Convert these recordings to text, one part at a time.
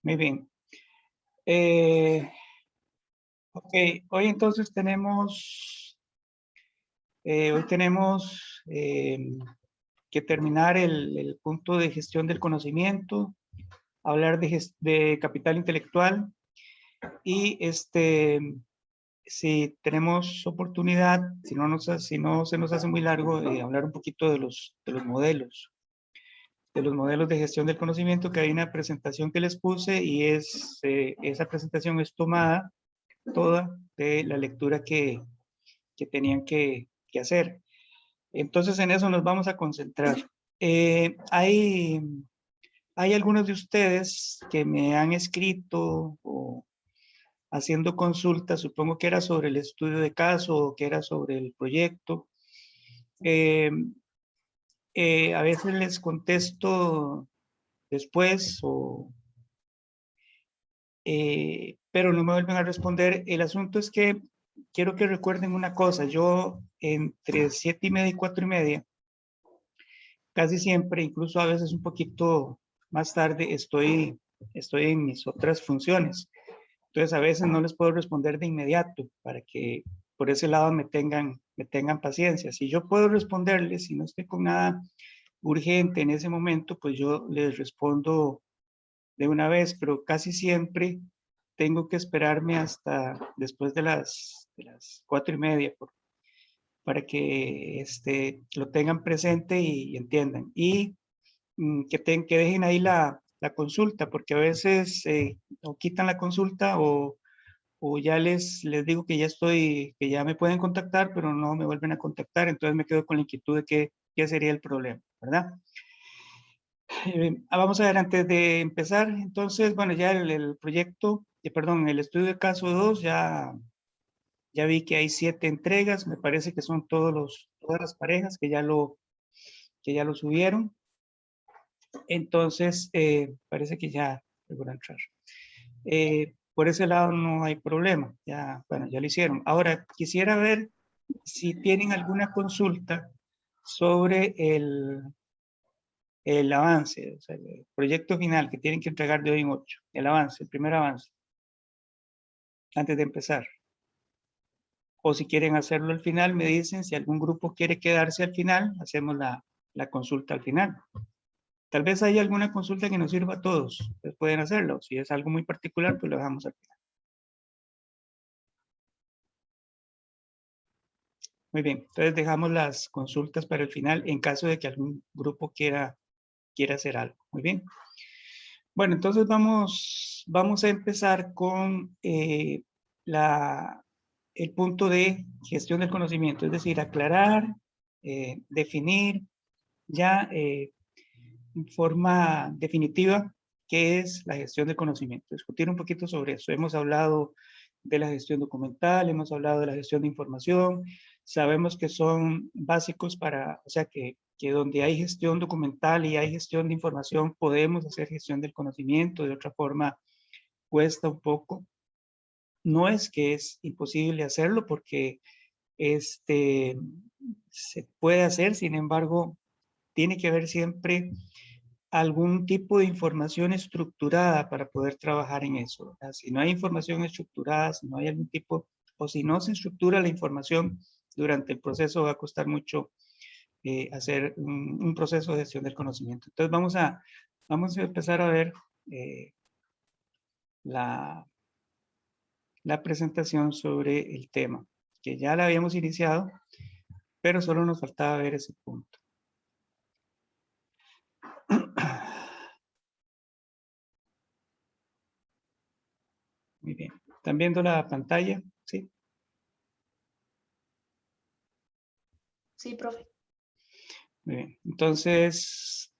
Muy bien. Ok, hoy entonces tenemos, que terminar el punto de gestión del conocimiento, hablar de capital intelectual y si tenemos oportunidad, si no se nos hace muy largo, hablar un poquito de los modelos de gestión del conocimiento, que hay una presentación que les puse y esa presentación es tomada toda de la lectura que tenían que hacer. Entonces en eso nos vamos a concentrar. Hay algunos de ustedes que me han escrito o haciendo consultas, supongo que era sobre el estudio de caso o que era sobre el proyecto. A veces les contesto después pero no me vuelven a responder. El asunto es que quiero que recuerden una cosa. Yo entre 7:30 y 4:30, casi siempre, incluso a veces un poquito más tarde, estoy en mis otras funciones. Entonces a veces no les puedo responder de inmediato para que por ese lado me tengan paciencia. Si yo puedo responderles, si no estoy con nada urgente en ese momento, pues yo les respondo de una vez, pero casi siempre tengo que esperarme hasta después de las 4:30 para que lo tengan presente y entiendan. Y que dejen ahí la consulta, porque a veces o quitan la consulta o ya les digo que ya me pueden contactar, pero no me vuelven a contactar, entonces me quedo con la inquietud de qué sería el problema, ¿verdad? Vamos a ver, antes de empezar, entonces, bueno, ya el proyecto, perdón, el estudio de caso 2, ya vi que hay 7 entregas, me parece que son todas las parejas que ya lo subieron. Entonces, parece que ya llegó a entrar. Por ese lado no hay problema, ya, bueno, ya lo hicieron. Ahora, quisiera ver si tienen alguna consulta sobre el avance, o sea, el proyecto final que tienen que entregar de hoy en 8, el avance, el primer avance, antes de empezar. O si quieren hacerlo al final, me dicen, si algún grupo quiere quedarse al final, hacemos la consulta al final. Tal vez haya alguna consulta que nos sirva a todos, ustedes pueden hacerlo. Si es algo muy particular, pues lo dejamos al final. Muy bien, entonces dejamos las consultas para el final en caso de que algún grupo quiera hacer algo. Muy bien. Bueno, entonces vamos a empezar con el punto de gestión del conocimiento, es decir, aclarar, definir ya en forma definitiva qué es la gestión del conocimiento, discutir un poquito sobre eso. Hemos hablado de la gestión documental, hemos hablado de la gestión de información, sabemos que son básicos o sea, que donde hay gestión documental y hay gestión de información, podemos hacer gestión del conocimiento, de otra forma cuesta un poco. No es que es imposible hacerlo porque se puede hacer, sin embargo, tiene que haber siempre algún tipo de información estructurada para poder trabajar en eso. ¿Verdad? Si no hay información estructurada, si no hay algún tipo, o si no se estructura la información durante el proceso, va a costar mucho hacer un proceso de gestión del conocimiento. Entonces vamos a empezar a ver la presentación sobre el tema, que ya la habíamos iniciado, pero solo nos faltaba ver ese punto. Muy bien. ¿Están viendo la pantalla? Sí. Sí, profe. Muy bien. Entonces,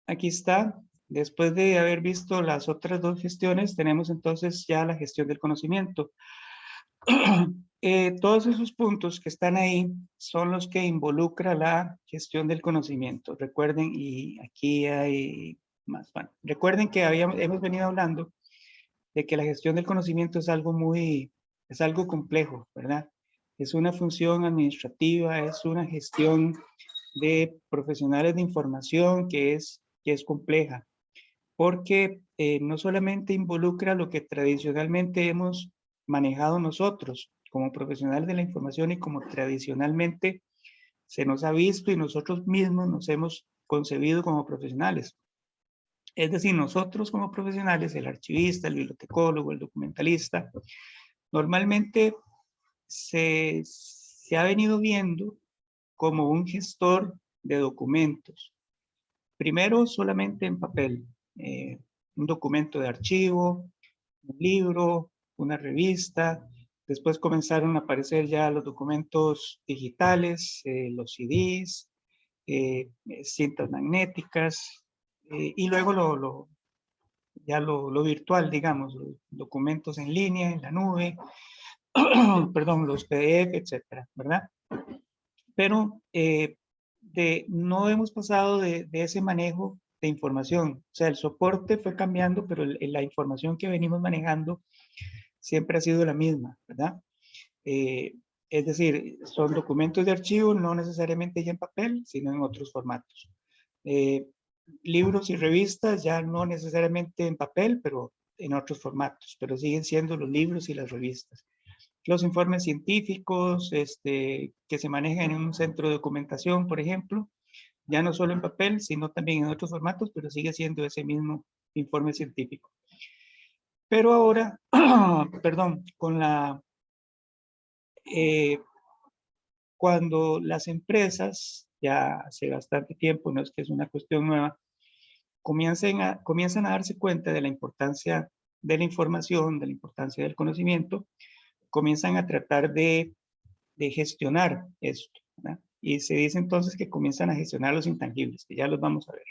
aquí está. Después de haber visto las otras dos gestiones, tenemos entonces ya la gestión del conocimiento. Todos esos puntos que están ahí son los que involucra la gestión del conocimiento. Recuerden, y aquí hay más. Bueno, recuerden que hemos venido hablando de que la gestión del conocimiento es algo complejo, ¿verdad? Es una función administrativa, es una gestión de profesionales de información que es compleja, porque no solamente involucra lo que tradicionalmente hemos manejado nosotros como profesionales de la información y como tradicionalmente se nos ha visto y nosotros mismos nos hemos concebido como profesionales. Es decir, nosotros como profesionales, el archivista, el bibliotecólogo, el documentalista, normalmente se ha venido viendo como un gestor de documentos. Primero solamente en papel, un documento de archivo, un libro, una revista. Después comenzaron a aparecer ya los documentos digitales, los CDs, cintas magnéticas, y luego ya lo virtual, digamos, los documentos en línea, en la nube, perdón, los PDF, etcétera, ¿verdad? Pero no hemos pasado de ese manejo de información. O sea, el soporte fue cambiando, pero la información que venimos manejando siempre ha sido la misma, ¿verdad? Es decir, son documentos de archivo, no necesariamente ya en papel, sino en otros formatos. Libros y revistas ya no necesariamente en papel, pero en otros formatos, pero siguen siendo los libros y las revistas. Los informes científicos que se manejan en un centro de documentación, por ejemplo, ya no solo en papel, sino también en otros formatos, pero sigue siendo ese mismo informe científico. Pero ahora, perdón, cuando las empresas, ya hace bastante tiempo, no es que es una cuestión nueva, comienzan a darse cuenta de la importancia de la información, de la importancia del conocimiento, comienzan a tratar de gestionar esto, ¿verdad? Y se dice entonces que comienzan a gestionar los intangibles, que ya los vamos a ver.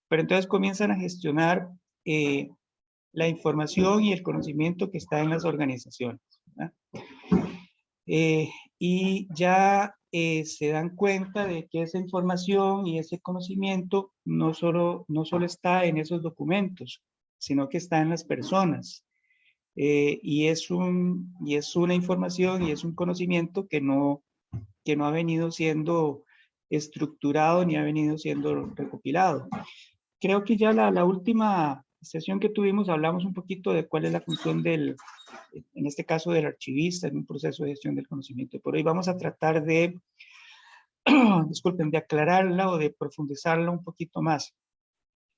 Pero entonces comienzan a gestionar la información y el conocimiento que está en las organizaciones, ¿verdad? Y ya se dan cuenta de que esa información y ese conocimiento no solo está en esos documentos, sino que está en las personas. Y es una información y es un conocimiento que no ha venido siendo estructurado ni ha venido siendo recopilado. Creo que ya la última sesión que tuvimos hablamos un poquito de cuál es la función en este caso del archivista en un proceso de gestión del conocimiento. Por hoy vamos a tratar de, disculpen, de aclararla o de profundizarla un poquito más,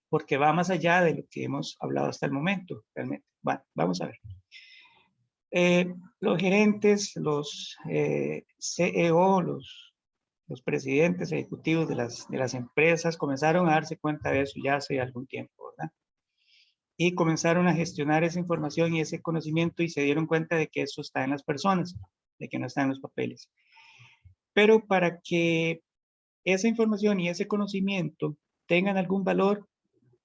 porque va más allá de lo que hemos hablado hasta el momento, realmente. Bueno, vamos a ver. Los gerentes, los CEO, los presidentes ejecutivos de las empresas comenzaron a darse cuenta de eso ya hace algún tiempo, ¿verdad? Y comenzaron a gestionar esa información y ese conocimiento y se dieron cuenta de que eso está en las personas, de que no está en los papeles. Pero para que esa información y ese conocimiento tengan algún valor,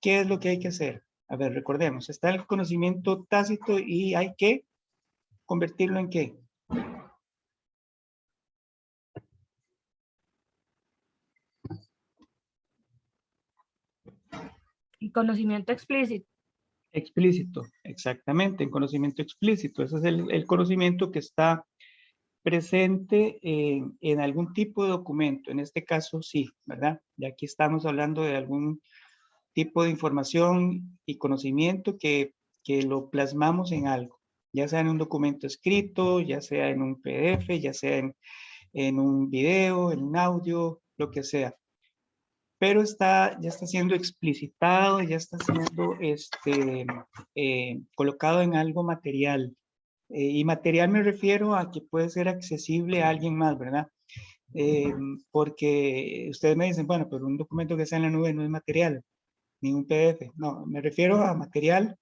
¿qué es lo que hay que hacer? A ver, recordemos, está el conocimiento tácito y hay que convertirlo en ¿qué? Y conocimiento explícito. Explícito, exactamente, en conocimiento explícito. Ese es el conocimiento que está presente en algún tipo de documento. En este caso, sí, ¿verdad? Y aquí estamos hablando de algún tipo de información y conocimiento que lo plasmamos en algo, ya sea en un documento escrito, ya sea en un PDF, ya sea en un video, en un audio, lo que sea. Pero ya está siendo explicitado, ya está siendo colocado en algo material. Y material me refiero a que puede ser accesible a alguien más, ¿verdad? Porque ustedes me dicen, bueno, pero un documento que está en la nube no es material, ni un PDF. No, me refiero a material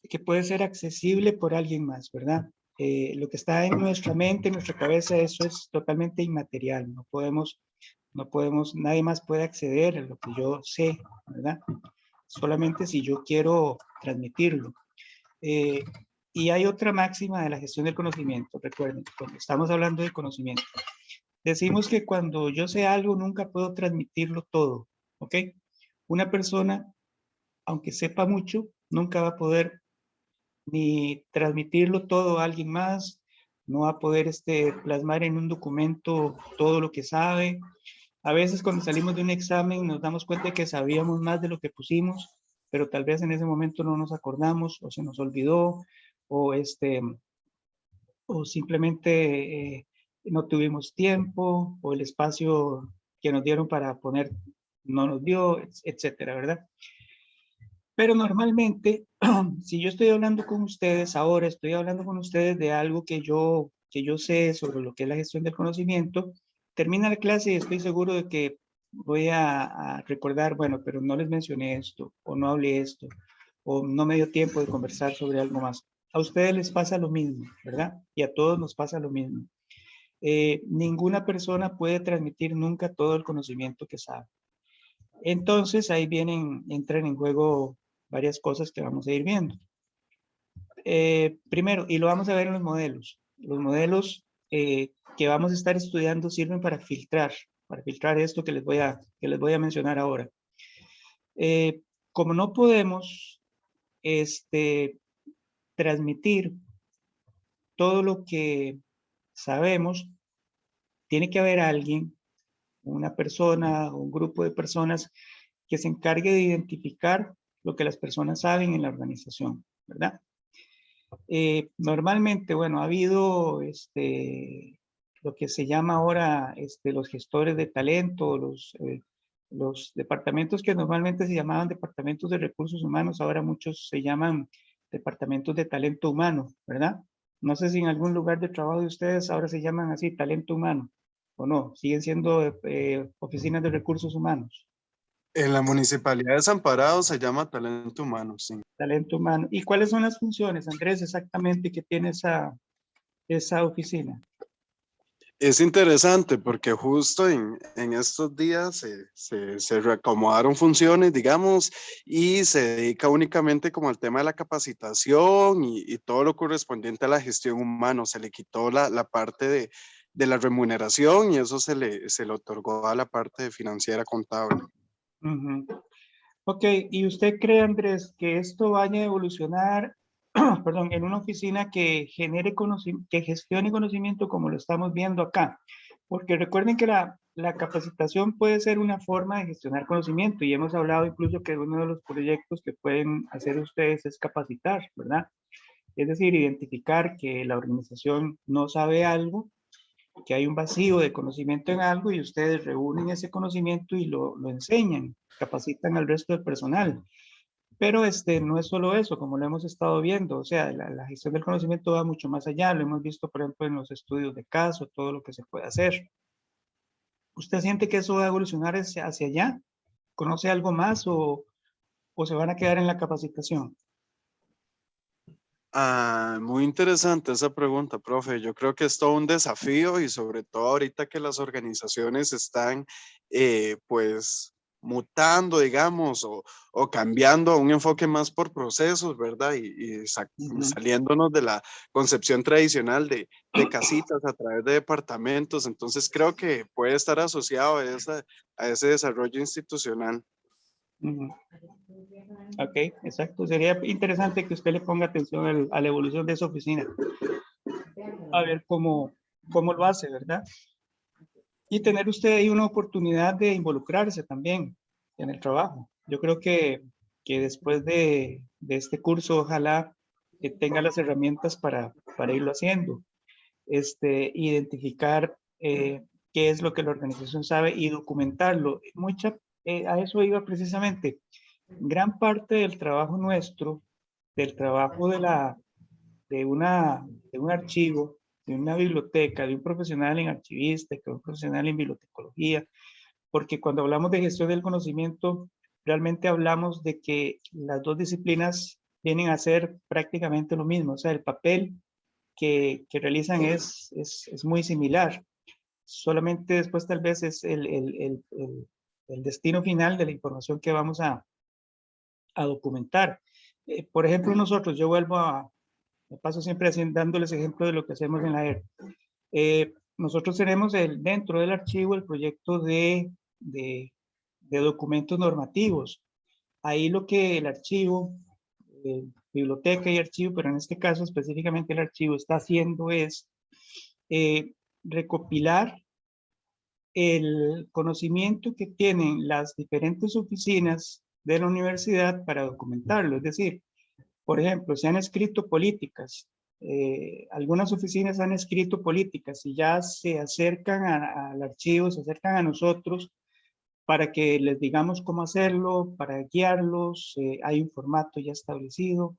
que puede ser accesible por alguien más, ¿verdad? Lo que está en nuestra mente, en nuestra cabeza, eso es totalmente inmaterial. No podemos, nadie más puede acceder a lo que yo sé, ¿verdad? Solamente si yo quiero transmitirlo. Y hay otra máxima de la gestión del conocimiento, recuerden, cuando estamos hablando de conocimiento. Decimos que cuando yo sé algo, nunca puedo transmitirlo todo, ¿ok? Una persona, aunque sepa mucho, nunca va a poder ni transmitirlo todo a alguien más, no va a poder plasmar en un documento todo lo que sabe. A veces cuando salimos de un examen nos damos cuenta de que sabíamos más de lo que pusimos, pero tal vez en ese momento no nos acordamos o se nos olvidó o, o simplemente no tuvimos tiempo o el espacio que nos dieron para poner no nos dio, etcétera, ¿verdad? Pero normalmente, si yo estoy hablando con ustedes ahora, estoy hablando con ustedes de algo que yo sé sobre lo que es la gestión del conocimiento, termina la clase y estoy seguro de que voy a recordar, bueno, pero no les mencioné esto, o no hablé esto, o no me dio tiempo de conversar sobre algo más. A ustedes les pasa lo mismo, ¿verdad? Y a todos nos pasa lo mismo. Ninguna persona puede transmitir nunca todo el conocimiento que sabe. Entonces ahí entran en juego varias cosas que vamos a ir viendo. Primero, y lo vamos a ver en los modelos. Los modelos que vamos a estar estudiando sirven para filtrar esto que les voy a mencionar ahora. Como no podemos transmitir todo lo que sabemos, tiene que haber alguien, una persona o un grupo de personas que se encargue de identificar lo que las personas saben en la organización, ¿verdad? Normalmente, bueno, ha habido lo que se llama ahora los gestores de talento, los departamentos que normalmente se llamaban departamentos de recursos humanos, ahora muchos se llaman departamentos de talento humano, ¿verdad? No sé si en algún lugar de trabajo de ustedes ahora se llaman así, talento humano, o no, siguen siendo oficinas de recursos humanos. En la Municipalidad de Desamparados se llama talento humano, sí. Talento humano. ¿Y cuáles son las funciones, Andrés, exactamente que tiene esa oficina? Es interesante porque justo en estos días se reacomodaron funciones, digamos, y se dedica únicamente como al tema de la capacitación y todo lo correspondiente a la gestión humana. Se le quitó la parte de la remuneración y eso se le otorgó a la parte financiera contable. Uh-huh. Ok, ¿y usted cree, Andrés, que esto vaya a evolucionar, perdón, en una oficina que genere conocimiento, que gestione conocimiento como lo estamos viendo acá? Porque recuerden que la capacitación puede ser una forma de gestionar conocimiento y hemos hablado incluso que uno de los proyectos que pueden hacer ustedes es capacitar, ¿verdad? Es decir, identificar que la organización no sabe algo, que hay un vacío de conocimiento en algo y ustedes reúnen ese conocimiento y lo enseñan, capacitan al resto del personal. Pero no es solo eso, como lo hemos estado viendo, o sea, la gestión del conocimiento va mucho más allá, lo hemos visto, por ejemplo, en los estudios de caso, todo lo que se puede hacer. ¿Usted siente que eso va a evolucionar hacia allá? ¿Conoce algo más o se van a quedar en la capacitación? Muy interesante esa pregunta, profe. Yo creo que es todo un desafío y sobre todo ahorita que las organizaciones están pues mutando, digamos, o cambiando a un enfoque más por procesos, ¿verdad? Saliéndonos de la concepción tradicional de casitas a través de departamentos. Entonces creo que puede estar asociado a ese desarrollo institucional. Ok, exacto. Sería interesante que usted le ponga atención a la evolución de esa oficina. A ver cómo lo hace, ¿verdad? Y tener usted ahí una oportunidad de involucrarse también en el trabajo. Yo creo que después de este curso, ojalá que tenga las herramientas para irlo haciendo. Identificar qué es lo que la organización sabe y documentarlo. A eso iba precisamente. Gran parte del trabajo nuestro, del trabajo de un archivo, de una biblioteca, de un profesional en archivística, de un profesional en bibliotecología, porque cuando hablamos de gestión del conocimiento, realmente hablamos de que las dos disciplinas vienen a ser prácticamente lo mismo, o sea, el papel que realizan es muy similar, solamente después tal vez es el destino final de la información que vamos a documentar. Por ejemplo, nosotros, yo me paso siempre dándoles ejemplo de lo que hacemos en la ERP. Nosotros tenemos dentro del archivo el proyecto de documentos normativos. Ahí lo que el archivo, biblioteca y archivo, pero en este caso específicamente el archivo está haciendo es recopilar el conocimiento que tienen las diferentes oficinas de la universidad para documentarlo. Es decir, por ejemplo, se han escrito políticas, algunas oficinas han escrito políticas y ya se acercan al archivo, se acercan a nosotros para que les digamos cómo hacerlo, para guiarlos, hay un formato ya establecido,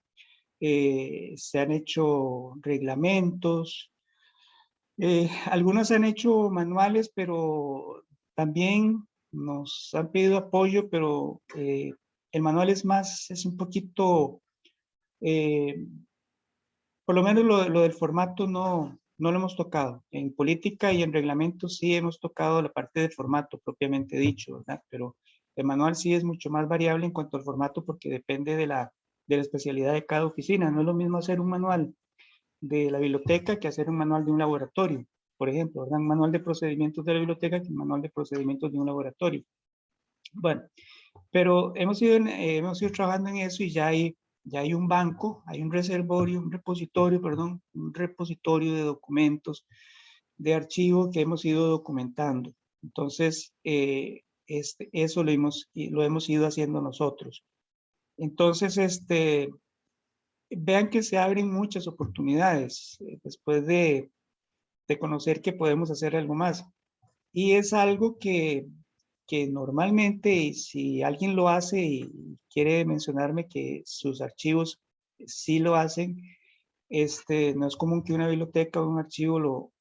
se han hecho reglamentos, algunos han hecho manuales, pero también nos han pedido apoyo, pero el manual es un poquito, por lo menos lo del formato no lo hemos tocado. En política y en reglamentos sí hemos tocado la parte de formato propiamente dicho, ¿verdad? Pero el manual sí es mucho más variable en cuanto al formato porque depende de la especialidad de cada oficina. No es lo mismo hacer un manual de la biblioteca que hacer un manual de un laboratorio, por ejemplo, ¿verdad? Un manual de procedimientos de la biblioteca que un manual de procedimientos de un laboratorio. Bueno, pero hemos ido trabajando en eso y ya hay un banco, hay un repositorio de documentos, de archivo que hemos ido documentando. Entonces, eso lo hemos ido haciendo nosotros. Entonces, vean que se abren muchas oportunidades después de conocer que podemos hacer algo más. Y es algo que normalmente, si alguien lo hace y quiere mencionarme que sus archivos sí lo hacen, no es común que una biblioteca o un archivo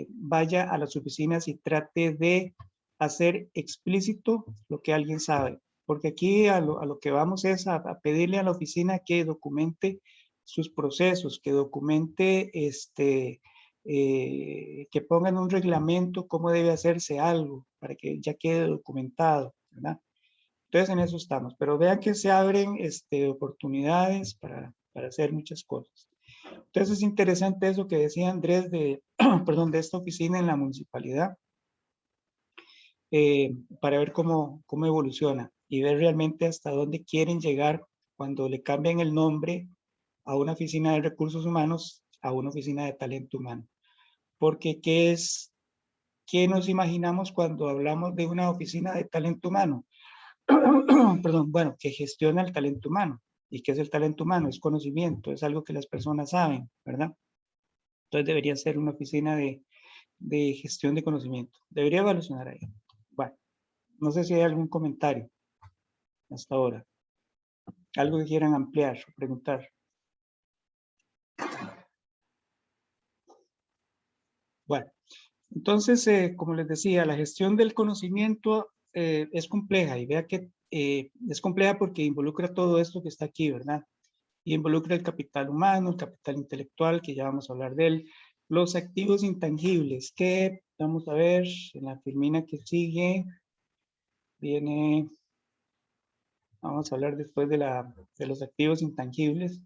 vaya a las oficinas y trate de hacer explícito lo que alguien sabe. Porque aquí a lo que vamos es a pedirle a la oficina que documente sus procesos, que documente, que pongan un reglamento cómo debe hacerse algo para que ya quede documentado, ¿verdad? Entonces en eso estamos, pero vean que se abren oportunidades para hacer muchas cosas. Entonces es interesante eso que decía Andrés perdón, de esta oficina en la municipalidad, para ver cómo evoluciona y ver realmente hasta dónde quieren llegar cuando le cambian el nombre a una oficina de recursos humanos a una oficina de talento humano. Porque ¿qué nos imaginamos cuando hablamos de una oficina de talento humano? Perdón, bueno, que gestiona el talento humano. ¿Y qué es el talento humano? Es conocimiento, es algo que las personas saben, ¿verdad? Entonces debería ser una oficina de gestión de conocimiento. Debería evolucionar ahí. Bueno, no sé si hay algún comentario hasta ahora. Algo que quieran ampliar o preguntar. Bueno, entonces, como les decía, la gestión del conocimiento es compleja y vea que es compleja porque involucra todo esto que está aquí, ¿verdad? Y involucra el capital humano, el capital intelectual, que ya vamos a hablar de él, los activos intangibles, que vamos a ver en la filmina que sigue, viene, vamos a hablar después de los activos intangibles.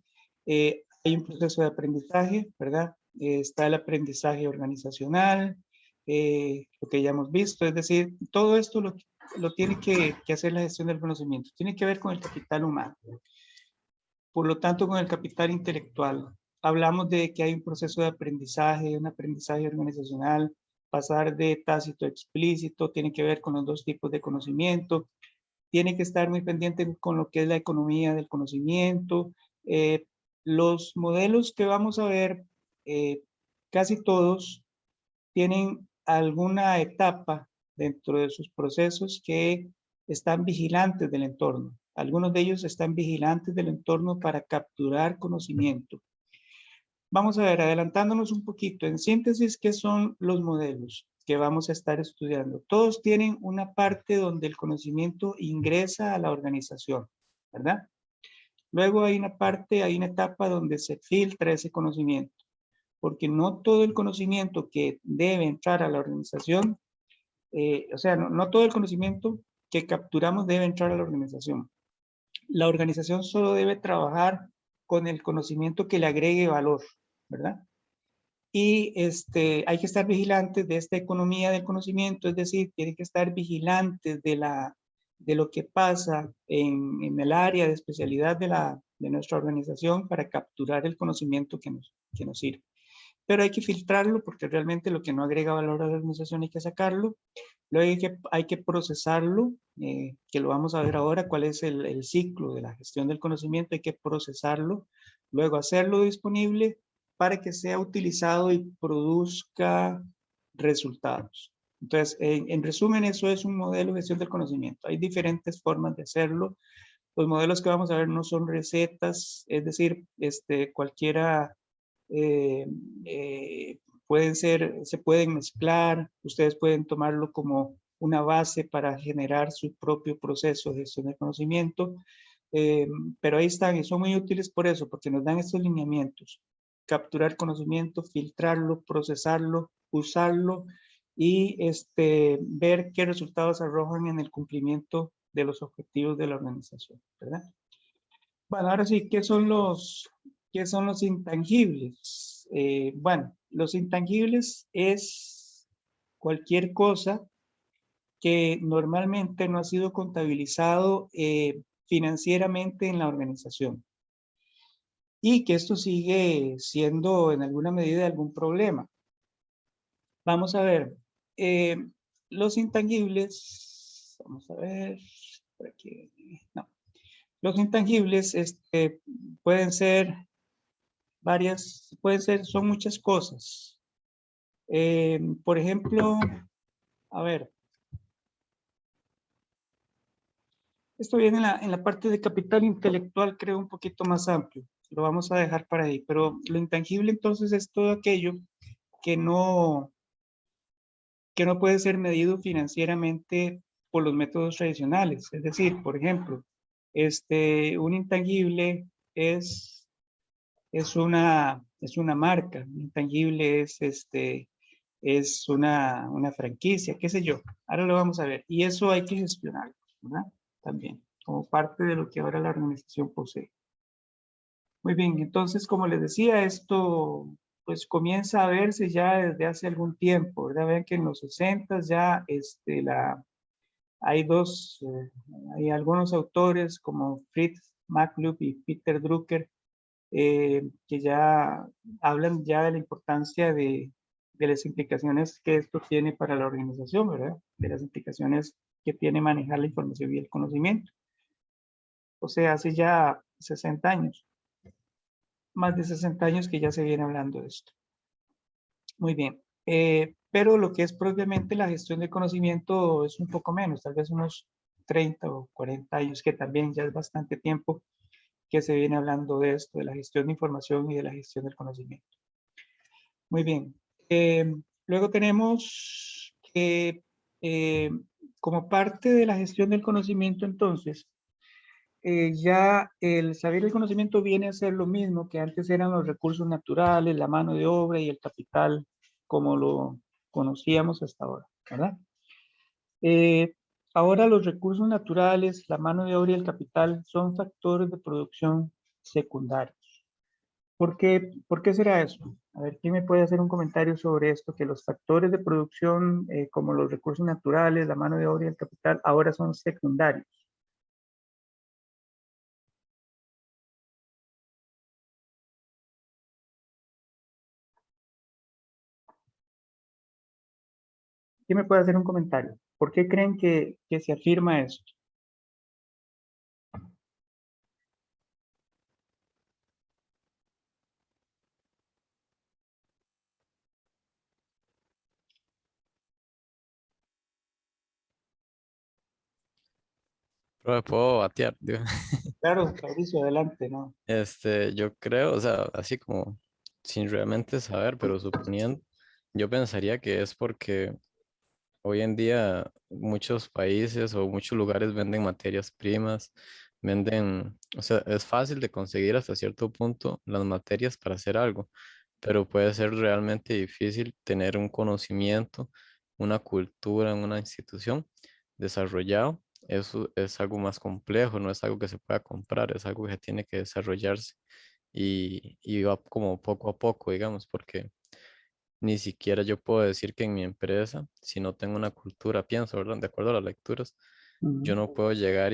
Hay un proceso de aprendizaje, ¿verdad? Está el aprendizaje organizacional, lo que ya hemos visto, es decir, todo esto lo tiene que hacer la gestión del conocimiento, tiene que ver con el capital humano. Por lo tanto, con el capital intelectual, hablamos de que hay un proceso de aprendizaje, un aprendizaje organizacional, pasar de tácito a explícito, tiene que ver con los dos tipos de conocimiento, tiene que estar muy pendiente con lo que es la economía del conocimiento. Los modelos que vamos a ver, casi todos tienen alguna etapa dentro de sus procesos que están vigilantes del entorno. Algunos de ellos están vigilantes del entorno para capturar conocimiento. Vamos a ver, adelantándonos un poquito, en síntesis, ¿qué son los modelos que vamos a estar estudiando? Todos tienen una parte donde el conocimiento ingresa a la organización, ¿verdad? Luego hay una parte, hay una etapa donde se filtra ese conocimiento, porque no todo el conocimiento que debe entrar a la organización, o sea, no todo el conocimiento que capturamos debe entrar a la organización. La organización solo debe trabajar con el conocimiento que le agregue valor, ¿verdad? Y hay que estar vigilantes de esta economía del conocimiento, es decir, tiene que estar vigilantes de lo que pasa en el área de especialidad de nuestra organización para capturar el conocimiento que nos sirve. pero hay que filtrarlo porque realmente lo que no agrega valor a la organización hay que sacarlo. Luego hay que procesarlo, que lo vamos a ver ahora, cuál es el ciclo de la gestión del conocimiento, hay que procesarlo, luego hacerlo disponible para que sea utilizado y produzca resultados. Entonces, en resumen, eso es un modelo de gestión del conocimiento. Hay diferentes formas de hacerlo. Los modelos que vamos a ver no son recetas, es decir, cualquiera eh, se pueden mezclar, ustedes pueden tomarlo como una base para generar su propio proceso de gestión de conocimiento, pero ahí están y son muy útiles por eso, porque nos dan estos lineamientos: capturar conocimiento, filtrarlo, procesarlo, usarlo y ver qué resultados arrojan en el cumplimiento de los objetivos de la organización, ¿verdad? Bueno, ahora sí, qué son los intangibles? Bueno, los intangibles es cualquier cosa que normalmente no ha sido contabilizado financieramente en la organización y que esto sigue siendo en alguna medida algún problema. Vamos a ver, eh, los intangibles, vamos a ver, por aquí, no. Los intangibles pueden ser son muchas cosas. Por ejemplo, a ver, esto viene en la parte de capital intelectual, creo un poquito más amplio. Lo vamos a dejar para ahí, pero lo intangible entonces es todo aquello que no, que no puede ser medido financieramente por los métodos tradicionales. Es decir, por ejemplo, un intangible es una marca, un intangible es una franquicia, qué sé yo. Ahora lo vamos a ver. Y eso hay que gestionarlo, ¿verdad? También, como parte de lo que ahora la organización posee. Muy bien, entonces, como les decía, esto pues comienza a verse ya desde hace algún tiempo, ¿verdad? Ven que en los 60 ya hay algunos autores como Fritz Machlup y Peter Drucker que ya hablan ya de la importancia de las implicaciones que esto tiene para la organización, ¿verdad? De las implicaciones que tiene manejar la información y el conocimiento. O sea, hace ya 60 años, más de 60 años que ya se viene hablando de esto. Muy bien. Pero lo que es propiamente la gestión del conocimiento es un poco menos, tal vez unos 30 o 40 años, que también ya es bastante tiempo que se viene hablando de esto, de la gestión de información y de la gestión del conocimiento. Muy bien. Luego tenemos que como parte de la gestión del conocimiento, entonces, ya el saber del conocimiento viene a ser lo mismo que antes eran los recursos naturales, la mano de obra y el capital, como lo conocíamos hasta ahora, ¿verdad? Ahora los recursos naturales, la mano de obra y el capital son factores de producción secundarios. Por qué será eso? A ver, ¿quién me puede hacer un comentario sobre esto? Que los factores de producción, como los recursos naturales, la mano de obra y el capital, ahora son secundarios. ¿Quién me puede hacer un comentario? ¿Por qué creen que se afirma esto? Pero puedo batear, digo. Claro, Fabricio, adelante, ¿no? Yo creo, o sea, así como sin realmente saber, pero suponiendo, yo pensaría que es porque hoy en día muchos países o muchos lugares venden materias primas, venden, o sea, es fácil de conseguir hasta cierto punto las materias para hacer algo, pero puede ser realmente difícil tener un conocimiento, una cultura en una institución desarrollado. Eso es algo más complejo, no es algo que se pueda comprar, es algo que tiene que desarrollarse y va como poco a poco, digamos, porque ni siquiera yo puedo decir que en mi empresa, si no tengo una cultura, pienso, ¿verdad? De acuerdo a las lecturas, yo Ujú. no puedo llegar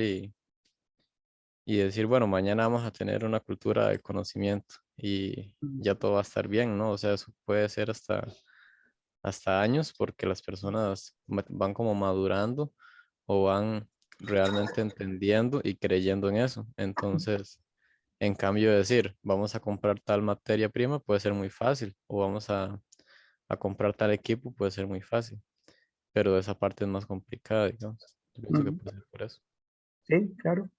y decir, bueno, mañana vamos a tener una cultura del conocimiento y ya todo va a estar bien, ¿no? O sea, eso puede ser hasta años porque las personas van como madurando o van realmente entendiendo y creyendo en eso. Entonces, en cambio de decir, vamos a comprar tal materia prima, puede ser muy fácil, o vamos a comprar tal equipo, puede ser muy fácil, pero esa parte es más complicada, digamos. Yo pienso que Ujú. puede ser por eso. Sí, claro.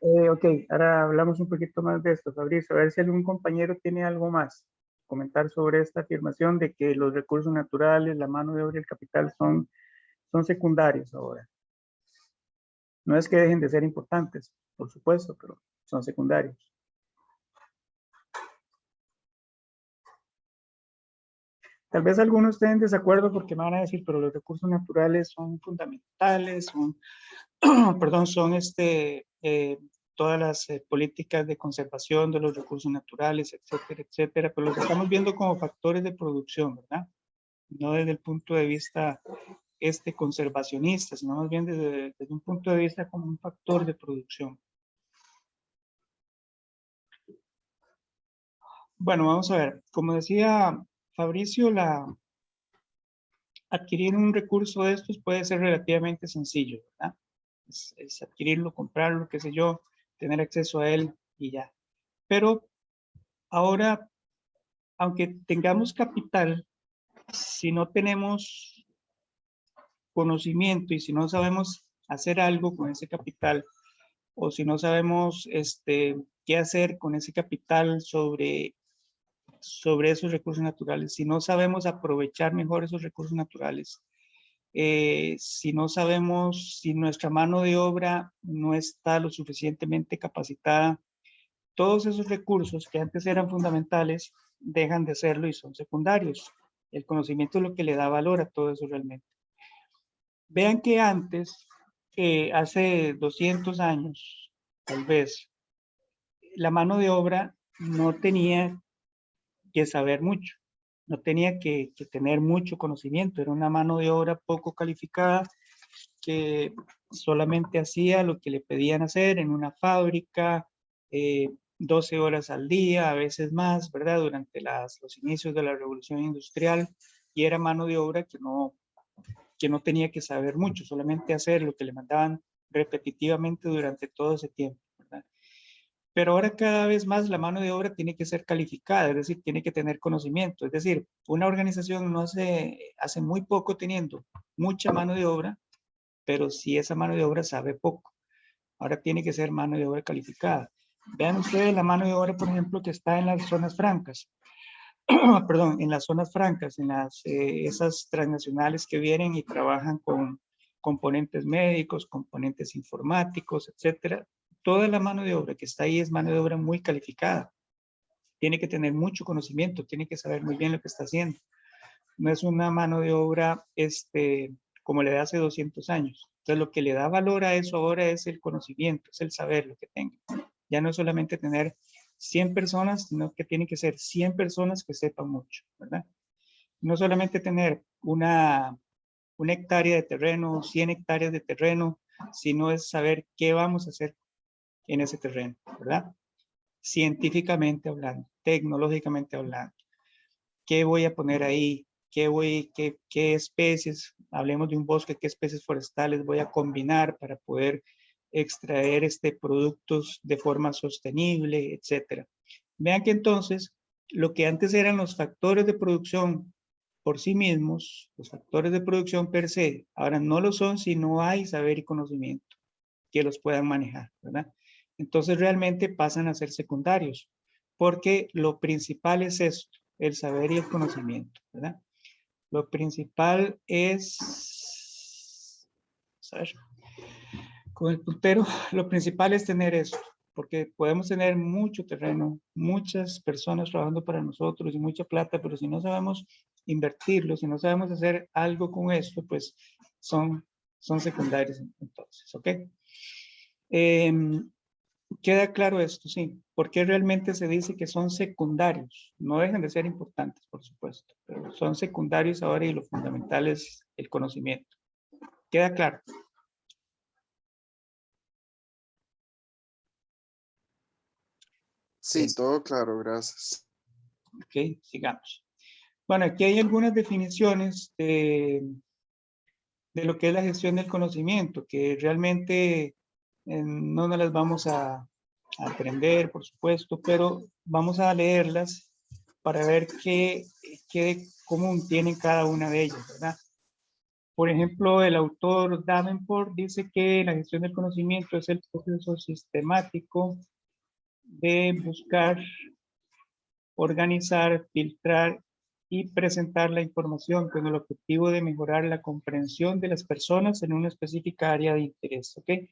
Ok, ahora hablamos un poquito más de esto, Fabricio. A ver si algún compañero tiene algo más. Comentar sobre esta afirmación de que los recursos naturales, la mano de obra y el capital son secundarios ahora. No es que dejen de ser importantes, por supuesto, pero son secundarios. Tal vez algunos estén en desacuerdo porque me van a decir, pero los recursos naturales son fundamentales, son, perdón, son todas las políticas de conservación de los recursos naturales, etcétera, etcétera, pero los estamos viendo como factores de producción, ¿verdad? No desde el punto de vista conservacionista, sino más bien desde un punto de vista como un factor de producción. Bueno, vamos a ver. Como decía Fabricio, adquirir un recurso de estos puede ser relativamente sencillo, ¿verdad? Es adquirirlo, comprarlo, qué sé yo, tener acceso a él y ya. Pero ahora, aunque tengamos capital, si no tenemos conocimiento y si no sabemos hacer algo con ese capital, o si no sabemos qué hacer con ese capital sobre esos recursos naturales, si no sabemos aprovechar mejor esos recursos naturales, si no sabemos, si nuestra mano de obra no está lo suficientemente capacitada, todos esos recursos que antes eran fundamentales dejan de serlo y son secundarios. El conocimiento es lo que le da valor a todo eso realmente. Vean que antes, hace 200 años, tal vez, la mano de obra no tenía que saber mucho, no tenía que tener mucho conocimiento, era una mano de obra poco calificada que solamente hacía lo que le pedían hacer en una fábrica, 12 horas al día, a veces más, ¿verdad? Durante los inicios de la revolución industrial, y era mano de obra que no tenía que saber mucho, solamente hacer lo que le mandaban repetitivamente durante todo ese tiempo, ¿verdad? Pero ahora cada vez más la mano de obra tiene que ser calificada, es decir, tiene que tener conocimiento. Es decir, una organización no hace muy poco teniendo mucha mano de obra, pero si esa mano de obra sabe poco. Ahora tiene que ser mano de obra calificada. Vean ustedes la mano de obra, por ejemplo, que está en las zonas francas. Perdón, en las zonas francas, en esas transnacionales que vienen y trabajan con componentes médicos, componentes informáticos, etcétera. Toda la mano de obra que está ahí es mano de obra muy calificada. Tiene que tener mucho conocimiento, tiene que saber muy bien lo que está haciendo. No es una mano de obra como le de hace 200 años. Entonces, lo que le da valor a eso ahora es el conocimiento, es el saber lo que tenga. Ya no es solamente tener 100 personas, sino que tiene que ser 100 personas que sepan mucho, ¿verdad? No solamente tener una hectárea de terreno, 100 hectáreas de terreno, sino es saber qué vamos a hacer en ese terreno, ¿verdad? Científicamente hablando, tecnológicamente hablando. ¿Qué voy a poner ahí? ¿Qué especies? Hablemos de un bosque, ¿qué especies forestales voy a combinar para poder extraer productos de forma sostenible, etcétera? Vean que entonces, lo que antes eran los factores de producción por sí mismos, los factores de producción per se, ahora no lo son si no hay saber y conocimiento que los puedan manejar, ¿verdad? Entonces realmente pasan a ser secundarios, porque lo principal es esto, el saber y el conocimiento, ¿verdad? Lo principal es, ¿sabes? Con el puntero, lo principal es tener eso, porque podemos tener mucho terreno, muchas personas trabajando para nosotros y mucha plata, pero si no sabemos invertirlo, si no sabemos hacer algo con esto, pues son secundarios entonces, ¿ok? Queda claro esto, sí, porque realmente se dice que son secundarios, no dejan de ser importantes, por supuesto, pero son secundarios ahora y lo fundamental es el conocimiento. ¿Queda claro? Sí, todo claro, gracias. Ok, sigamos. Bueno, aquí hay algunas definiciones de lo que es la gestión del conocimiento, que realmente no nos las vamos a aprender, por supuesto, pero vamos a leerlas para ver qué común tienen cada una de ellas, ¿verdad? Por ejemplo, el autor Davenport dice que la gestión del conocimiento es el proceso sistemático de buscar, organizar, filtrar y presentar la información con el objetivo de mejorar la comprensión de las personas en una específica área de interés, ¿ok?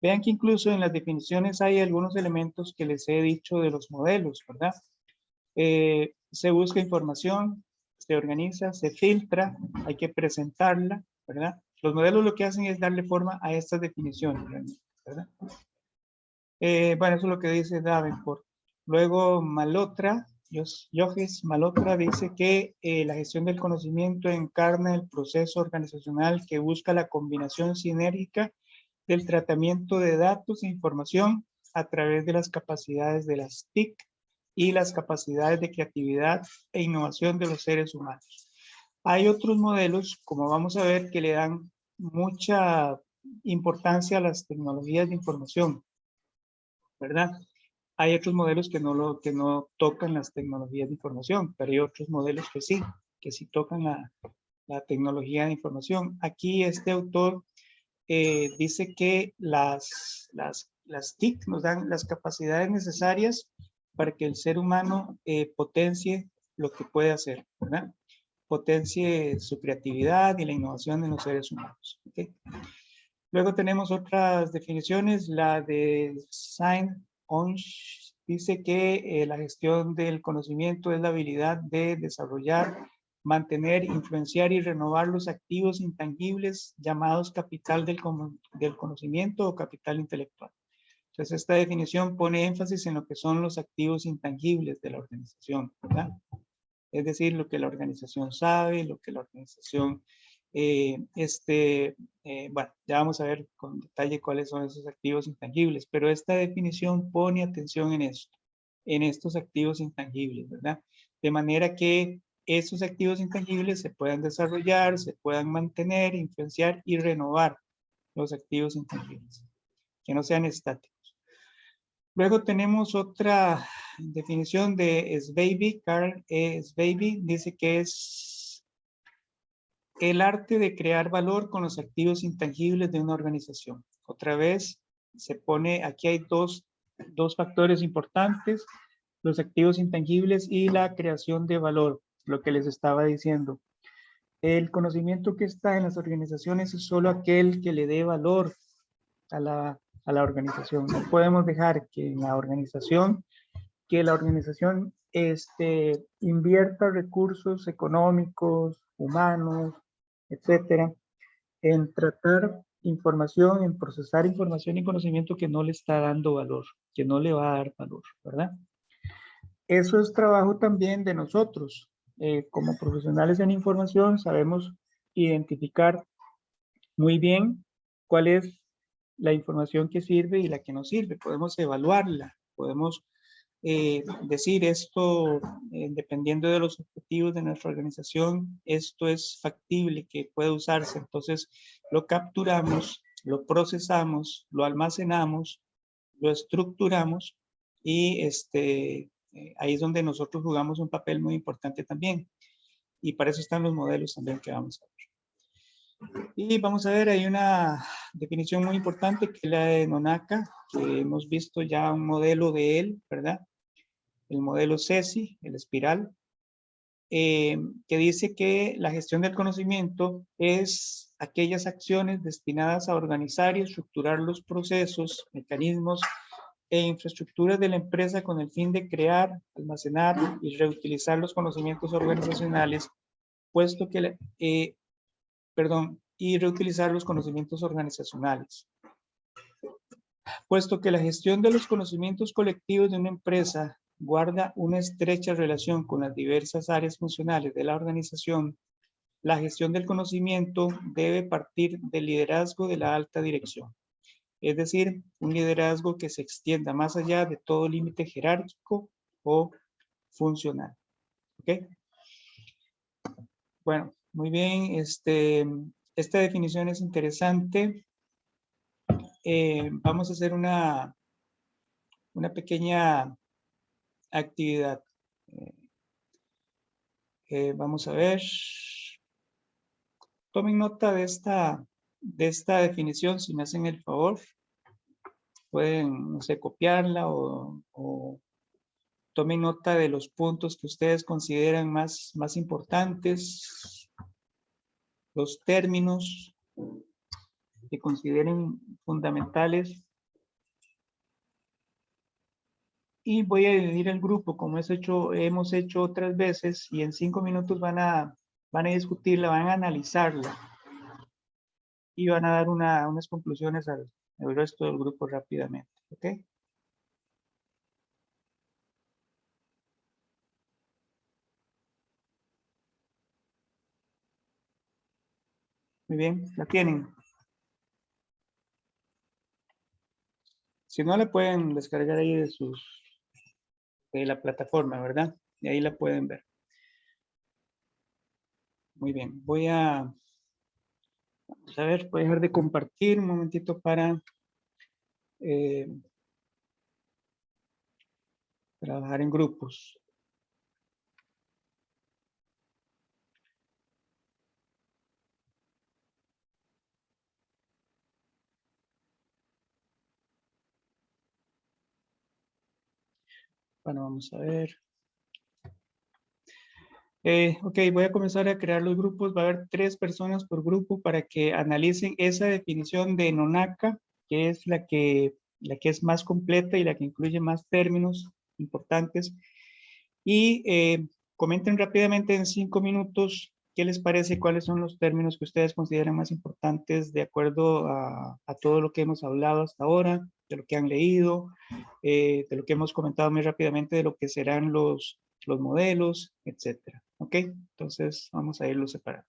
Vean que incluso en las definiciones hay algunos elementos que les he dicho de los modelos, ¿verdad? Se busca información, se organiza, se filtra, hay que presentarla, ¿verdad? Los modelos lo que hacen es darle forma a estas definiciones, ¿verdad? Bueno, eso es lo que dice Davenport. Luego Malotra, Yoges Malotra dice que la gestión del conocimiento encarna el proceso organizacional que busca la combinación sinérgica del tratamiento de datos e información a través de las capacidades de las TIC y las capacidades de creatividad e innovación de los seres humanos. Hay otros modelos, como vamos a ver, que le dan mucha importancia a las tecnologías de información, ¿verdad? Hay otros modelos que no tocan las tecnologías de información, pero hay otros modelos que sí tocan la tecnología de información. Aquí este autor dice que las TIC nos dan las capacidades necesarias para que el ser humano potencie lo que puede hacer, ¿verdad? Potencie su creatividad y la innovación en los seres humanos. ¿Okay? Luego tenemos otras definiciones. La de Saint-Onge dice que la gestión del conocimiento es la habilidad de desarrollar, mantener, influenciar y renovar los activos intangibles llamados capital del conocimiento o capital intelectual. Entonces, esta definición pone énfasis en lo que son los activos intangibles de la organización, ¿verdad? Es decir, lo que la organización sabe, lo que la organización, bueno, ya vamos a ver con detalle cuáles son esos activos intangibles, pero esta definición pone atención en esto, en estos activos intangibles, ¿verdad? De manera que esos activos intangibles se puedan desarrollar, se puedan mantener, influenciar y renovar los activos intangibles, que no sean estáticos. Luego tenemos otra definición de Sveby, Carl E. Sveby, dice que es el arte de crear valor con los activos intangibles de una organización. Otra vez se pone, aquí hay dos factores importantes, los activos intangibles y la creación de valor, lo que les estaba diciendo. El conocimiento que está en las organizaciones es solo aquel que le dé valor a la organización. No podemos dejar que la organización invierta recursos económicos, humanos, etcétera, en tratar información, en procesar información y conocimiento que no le está dando valor, que no le va a dar valor, ¿verdad? Eso es trabajo también de nosotros. Como profesionales en información sabemos identificar muy bien cuál es la información que sirve y la que no sirve. Podemos evaluarla, podemos decir esto, dependiendo de los objetivos de nuestra organización, esto es factible que pueda usarse. Entonces lo capturamos, lo procesamos, lo almacenamos, lo estructuramos y ahí es donde nosotros jugamos un papel muy importante también. Y para eso están los modelos también que vamos a ver. Y vamos a ver, hay una definición muy importante que es la de Nonaka, que hemos visto ya un modelo de él, ¿verdad? El modelo CESI, el espiral, que dice que la gestión del conocimiento es aquellas acciones destinadas a organizar y estructurar los procesos, mecanismos e infraestructuras de la empresa con el fin de crear, almacenar y reutilizar los conocimientos organizacionales, y reutilizar los conocimientos organizacionales. Puesto que la gestión de los conocimientos colectivos de una empresa guarda una estrecha relación con las diversas áreas funcionales de la organización, la gestión del conocimiento debe partir del liderazgo de la alta dirección. Es decir, un liderazgo que se extienda más allá de todo límite jerárquico o funcional. ¿Ok? Bueno, muy bien. Esta definición es interesante. Vamos a hacer una pequeña actividad. Vamos a ver. Tomen nota de esta definición, si me hacen el favor. Pueden, no sé, copiarla o tomen nota de los puntos que ustedes consideran más importantes, los términos que consideren fundamentales. Y voy a dividir el grupo como hemos hecho otras veces y en 5 minutos van a discutirla, van a analizarla y van a dar unas conclusiones al resto del grupo rápidamente. ¿Ok? Muy bien, la tienen. Si no, la pueden descargar ahí de la plataforma, ¿verdad? Y ahí la pueden ver. Muy bien, voy a ver, voy a dejar de compartir un momentito para trabajar en grupos. Bueno, vamos a ver. Ok, voy a comenzar a crear los grupos. Va a haber 3 personas por grupo para que analicen esa definición de Nonaka, que es la que es más completa y la que incluye más términos importantes. Y comenten rápidamente en 5 minutos qué les parece, cuáles son los términos que ustedes consideran más importantes de acuerdo a todo lo que hemos hablado hasta ahora, de lo que han leído, de lo que hemos comentado muy rápidamente, de lo que serán los modelos, etcétera. ¿Ok? Entonces vamos a irlos separando.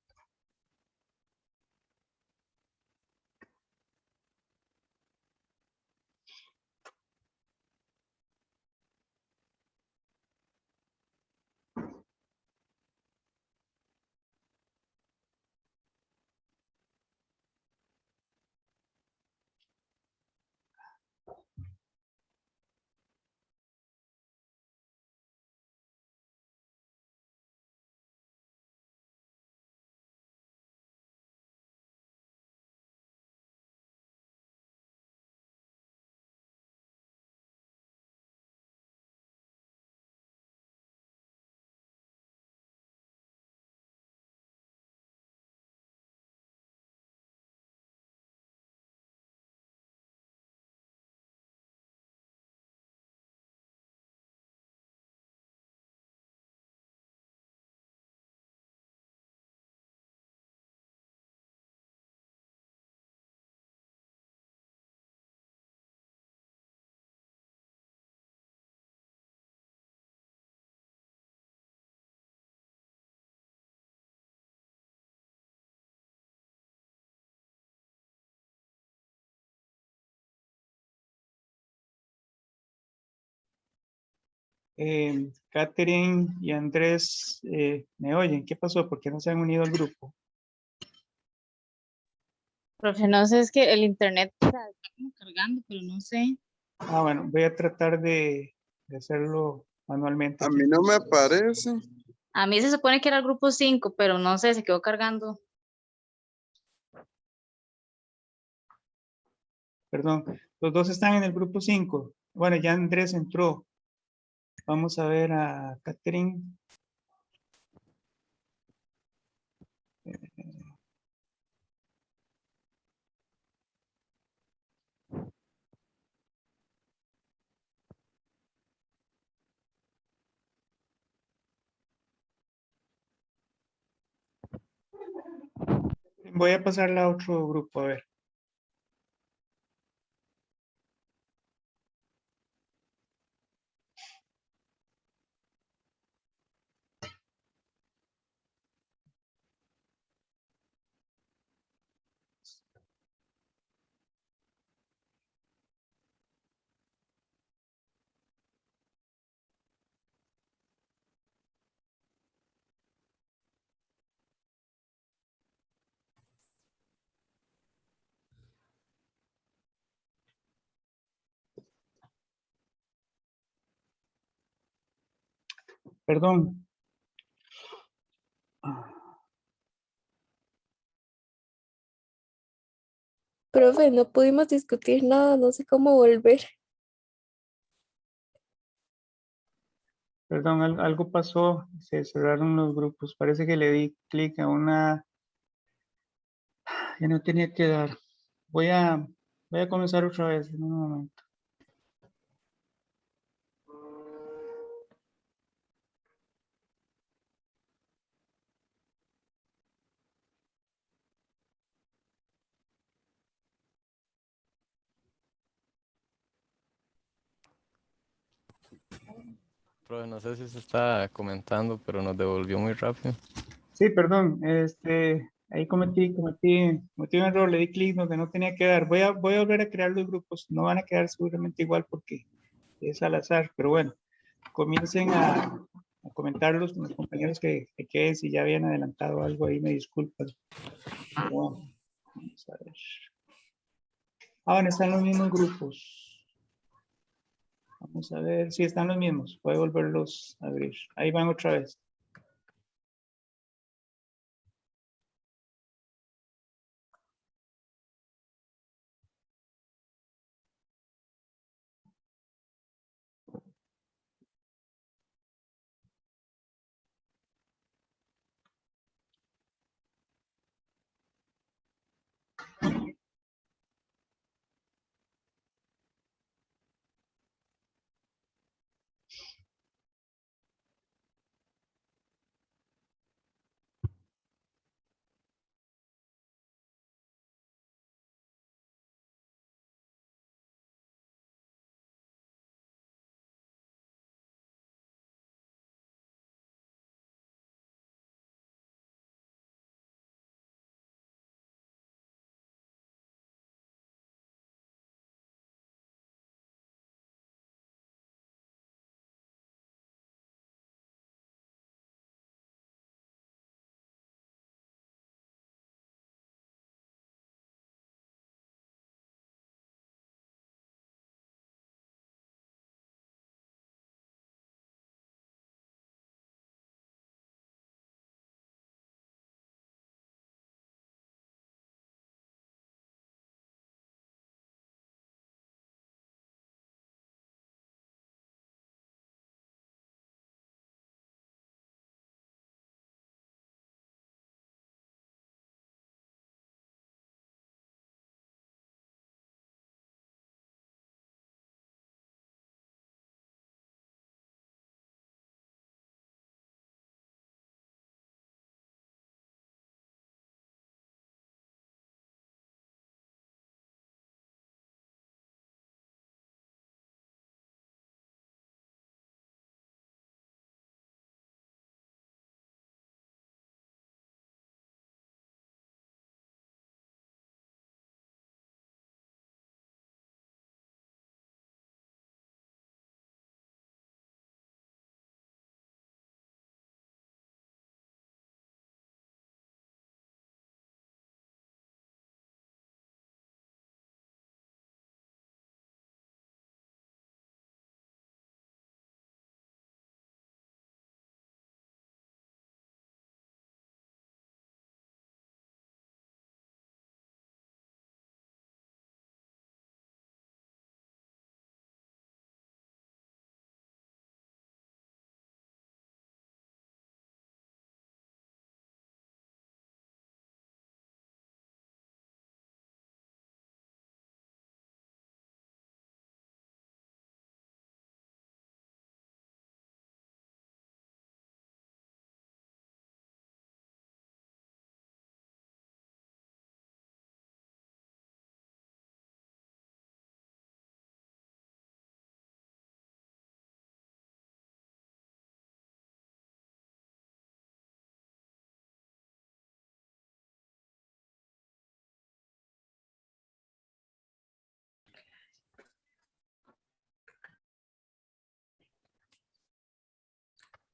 Catherine y Andrés, ¿me oyen? ¿Qué pasó? ¿Por qué no se han unido al grupo? Profe, no sé, es que el internet o sea, está como cargando, pero no sé. Ah, bueno, voy a tratar de hacerlo manualmente A aquí. mí no me aparece. A mí se supone que era el grupo 5, pero no sé, se quedó cargando. Perdón, los dos están en el grupo 5. Bueno, ya Andrés entró. Vamos a ver a Catherine. Voy a pasarla a otro grupo, a ver. Perdón. Profe, no pudimos discutir nada, no sé cómo volver. Perdón, algo pasó, se cerraron los grupos. Parece que le di clic a una que no tenía que dar. Voy a comenzar otra vez en un momento. Profe, no sé si se está comentando, pero nos devolvió muy rápido. Sí, perdón, ahí cometí un error, le di clic donde no tenía que dar. Voy a volver a crear los grupos, no van a quedar seguramente igual porque es al azar, pero bueno, comiencen a comentarlos con los compañeros que queden, si ya habían adelantado algo ahí, me disculpan. Pero bueno, vamos a ver. Ah, bueno, están los mismos grupos. Vamos a ver si están los mismos. Voy a volverlos a abrir. Ahí van otra vez.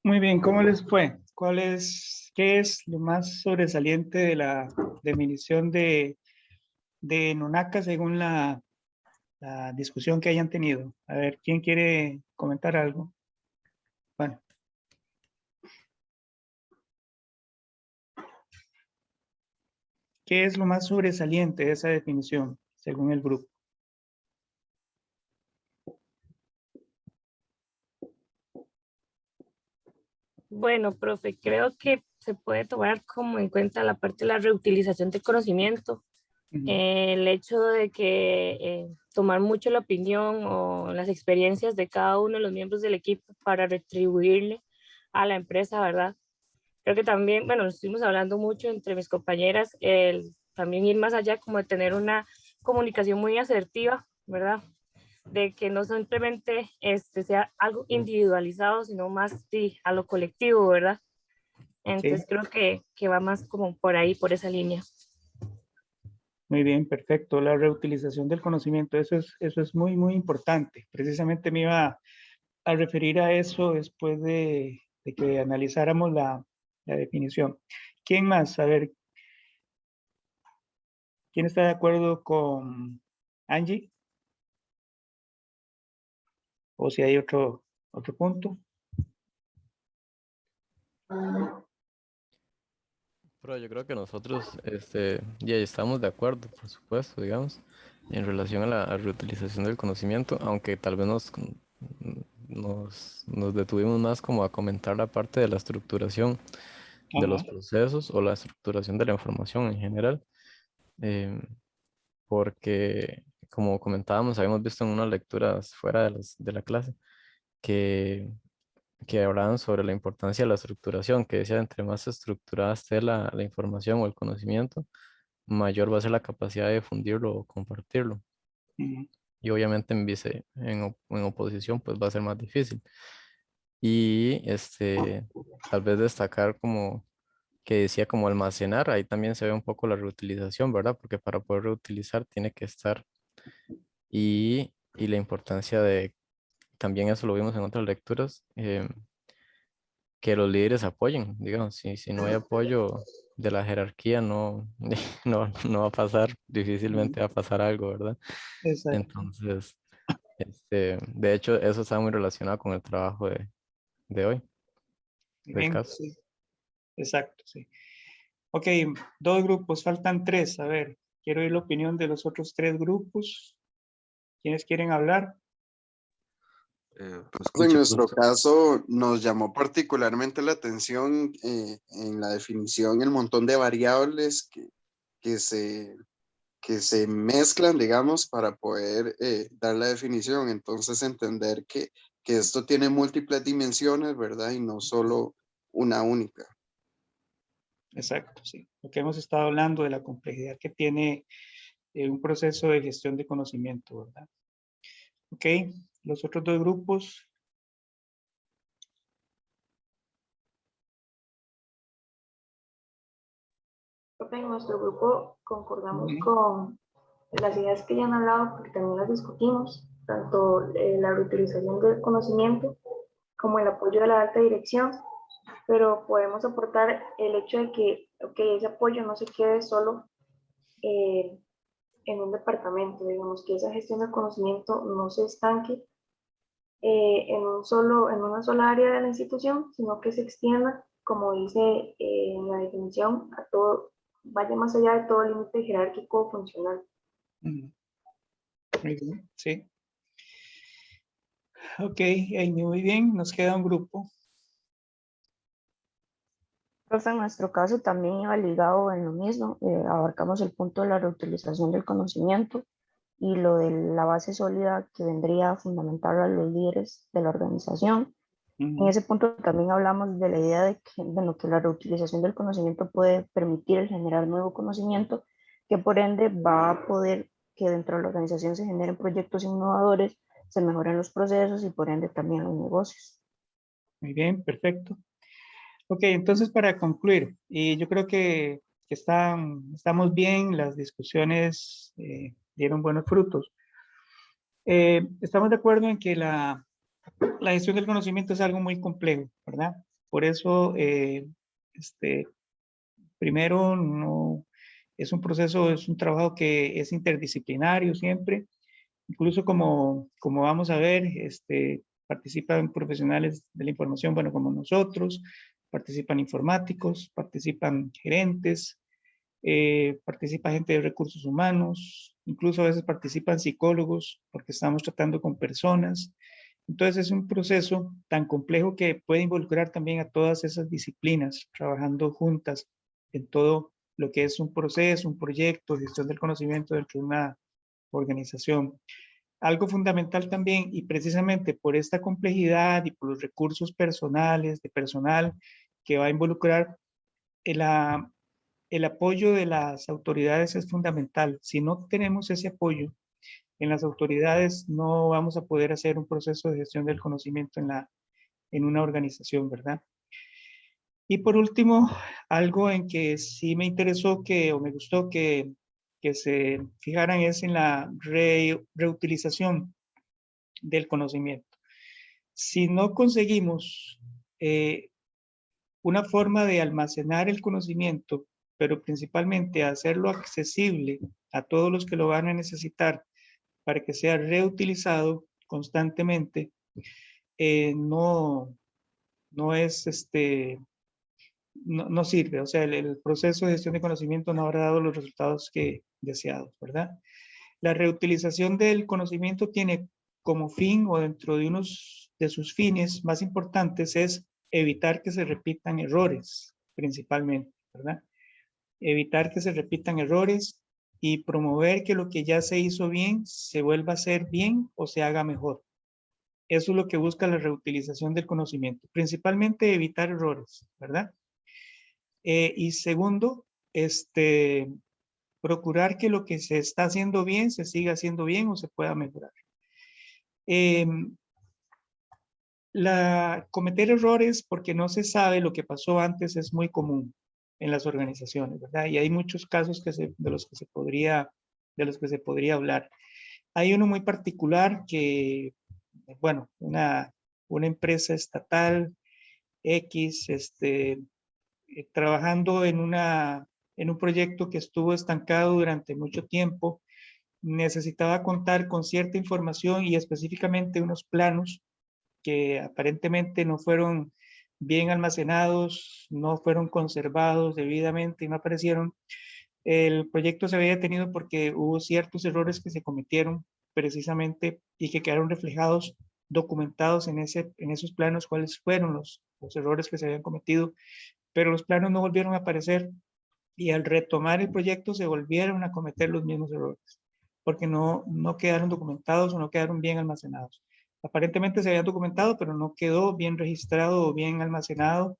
Muy bien, ¿cómo les fue? ¿Qué es lo más sobresaliente de la definición de Nunaka según la discusión que hayan tenido? A ver, ¿quién quiere comentar algo? Bueno, ¿Qué es lo más sobresaliente de esa definición, según el grupo? Bueno, profe, creo que se puede tomar como en cuenta la parte de la reutilización de conocimiento, Ujú. el hecho de que tomar mucho la opinión o las experiencias de cada uno de los miembros del equipo para retribuirle a la empresa, ¿verdad? Creo que también, bueno, lo estuvimos hablando mucho entre mis compañeras, el también ir más allá, como de tener una comunicación muy asertiva, ¿verdad? De que no simplemente sea algo individualizado, sino más sí, a lo colectivo, ¿verdad? Entonces Sí, creo que va más como por ahí, por esa línea. muy bien, perfecto. La reutilización del conocimiento, eso es muy, muy importante. Precisamente me iba a referir a eso después de que analizáramos la definición. ¿Quién más? A ver, ¿quién está de acuerdo con Angie? O si hay otro punto. Pero yo creo que nosotros ya estamos de acuerdo, por supuesto, digamos, en relación a la reutilización del conocimiento, aunque tal vez nos detuvimos más como a comentar la parte de la estructuración de Ajá. los procesos o la estructuración de la información en general, em, porque como comentábamos, habíamos visto en unas lecturas fuera de la clase que hablaban sobre la importancia de la estructuración, que decía, entre más estructurada esté la información o el conocimiento, mayor va a ser la capacidad de difundirlo o compartirlo. Ujú. Y obviamente en oposición, pues va a ser más difícil. Y tal vez destacar como que decía como almacenar, ahí también se ve un poco la reutilización, ¿verdad? Porque para poder reutilizar tiene que estar y la importancia de, también eso lo vimos en otras lecturas, que los líderes apoyen, digamos, si no hay apoyo de la jerarquía, no, no va a pasar, difícilmente va a pasar algo, ¿verdad? Exacto. Entonces, de hecho, eso está muy relacionado con el trabajo de hoy, Muy del bien, caso. sí. Exacto, sí. Ok, 2 grupos, faltan 3. A ver, quiero oír la opinión de los otros 3 grupos. ¿Quiénes quieren hablar? En nuestro caso, nos llamó particularmente la atención en la definición el montón de variables que se, que se mezclan, digamos, para poder dar la definición. Entonces, entender que esto tiene múltiples dimensiones, ¿verdad? Y no solo una única. Exacto, sí. Lo que hemos estado hablando de la complejidad que tiene un proceso de gestión de conocimiento, ¿verdad? Ok, los otros 2 grupos. Profe, en nuestro grupo concordamos Ujú. con las ideas que ya han hablado, porque también las discutimos, tanto la reutilización del conocimiento como el apoyo de la alta dirección, pero podemos aportar el hecho de que ese apoyo no se quede solo eh, en un departamento, digamos, que esa gestión del conocimiento no se estanque en una sola área de la institución, sino que se extienda, como dice en la definición, a todo, vaya más allá de todo límite jerárquico o funcional. Ujú. Muy bien, sí. Ok, Amy, muy bien, nos queda un grupo. Profe, en nuestro caso también iba ligado en lo mismo, abarcamos el punto de la reutilización del conocimiento y lo de la base sólida que vendría a fundamentar a los líderes de la organización. En Ujú. ese punto también hablamos de la idea de que, bueno, que la reutilización del conocimiento puede permitir el generar nuevo conocimiento, que por ende va a poder que dentro de la organización se generen proyectos innovadores, se mejoren los procesos y por ende también los negocios. Muy bien, perfecto. Ok, entonces para concluir, y yo creo que estamos bien, las discusiones dieron buenos frutos. Estamos de acuerdo en que la gestión del conocimiento es algo muy complejo, ¿verdad? Por eso, primero, no, es un proceso, es un trabajo que es interdisciplinario siempre, incluso como vamos a ver, participan profesionales de la información, bueno, como nosotros, participan informáticos, participan gerentes, participa gente de recursos humanos, incluso a veces participan psicólogos porque estamos tratando con personas. Entonces es un proceso tan complejo que puede involucrar también a todas esas disciplinas trabajando juntas en todo lo que es un proceso, un proyecto, gestión del conocimiento dentro de una organización. Algo fundamental también, y precisamente por esta complejidad y por los recursos personales, de personal que va a involucrar, el apoyo de las autoridades es fundamental. Si no tenemos ese apoyo en las autoridades, no vamos a poder hacer un proceso de gestión del conocimiento en una organización, ¿verdad? Y por último, algo en que sí me interesó o me gustó que se fijaran es en la reutilización del conocimiento. Si no conseguimos una forma de almacenar el conocimiento, pero principalmente hacerlo accesible a todos los que lo van a necesitar para que sea reutilizado constantemente, no es no sirve. O sea, el proceso de gestión de conocimiento no habrá dado los resultados que deseados, ¿verdad? La reutilización del conocimiento tiene como fin, o dentro de unos de sus fines más importantes, es evitar que se repitan errores, principalmente, ¿verdad? Evitar que se repitan errores y promover que lo que ya se hizo bien se vuelva a hacer bien o se haga mejor. Eso es lo que busca la reutilización del conocimiento, principalmente evitar errores, ¿verdad? Y segundo, procurar que lo que se está haciendo bien se siga haciendo bien o se pueda mejorar. Cometer errores porque no se sabe lo que pasó antes es muy común en las organizaciones, ¿verdad? Y hay muchos casos de los que se podría hablar. Hay uno muy particular que, bueno, una empresa estatal X, trabajando en un proyecto que estuvo estancado durante mucho tiempo, necesitaba contar con cierta información y específicamente unos planos que aparentemente no fueron bien almacenados, no fueron conservados debidamente y no aparecieron. El proyecto se había detenido porque hubo ciertos errores que se cometieron precisamente y que quedaron reflejados, documentados en esos planos, cuáles fueron los errores que se habían cometido, pero los planos no volvieron a aparecer y al retomar el proyecto se volvieron a cometer los mismos errores porque no quedaron documentados o no quedaron bien almacenados. Aparentemente se habían documentado, pero no quedó bien registrado o bien almacenado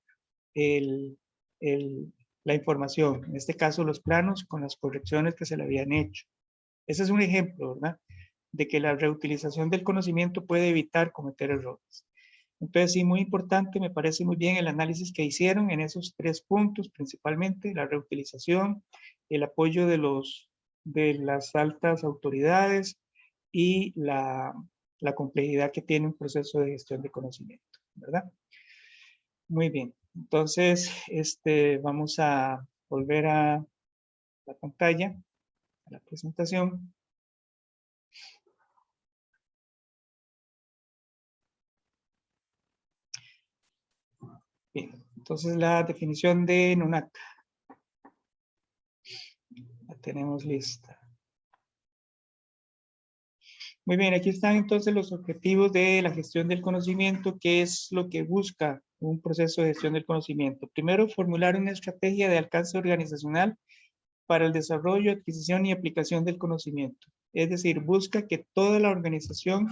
la información, en este caso los planos con las correcciones que se le habían hecho. Ese es un ejemplo, ¿verdad? De que la reutilización del conocimiento puede evitar cometer errores. Entonces, sí, muy importante, me parece muy bien el análisis que hicieron en esos 3 puntos, principalmente la reutilización, el apoyo de las altas autoridades y la complejidad que tiene un proceso de gestión de conocimiento, ¿verdad? Muy bien, entonces vamos a volver a la pantalla, a la presentación. Bien, entonces la definición de NUNAC. La tenemos lista. Muy bien, aquí están entonces los objetivos de la gestión del conocimiento, que es lo que busca un proceso de gestión del conocimiento. Primero, formular una estrategia de alcance organizacional para el desarrollo, adquisición y aplicación del conocimiento. Es decir, busca que toda la organización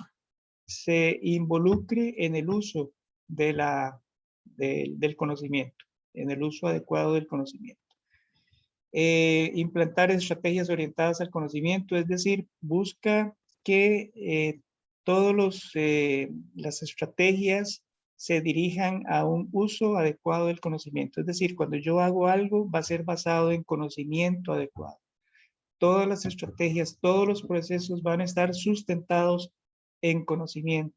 se involucre en el uso del conocimiento, en el uso adecuado del conocimiento. Implantar estrategias orientadas al conocimiento, es decir, busca que todas las estrategias se dirijan a un uso adecuado del conocimiento. Es decir, cuando yo hago algo, va a ser basado en conocimiento adecuado. Todas las estrategias, todos los procesos van a estar sustentados en conocimiento,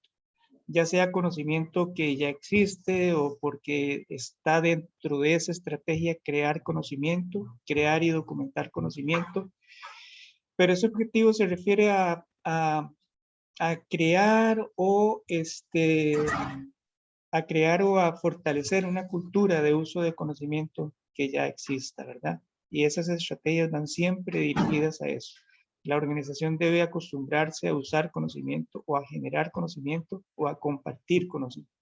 ya sea conocimiento que ya existe o porque está dentro de esa estrategia crear conocimiento, crear y documentar conocimiento. Pero ese objetivo se refiere a crear o a fortalecer una cultura de uso de conocimiento que ya exista, ¿verdad? Y esas estrategias van siempre dirigidas a eso. La organización debe acostumbrarse a usar conocimiento o a generar conocimiento o a compartir conocimiento.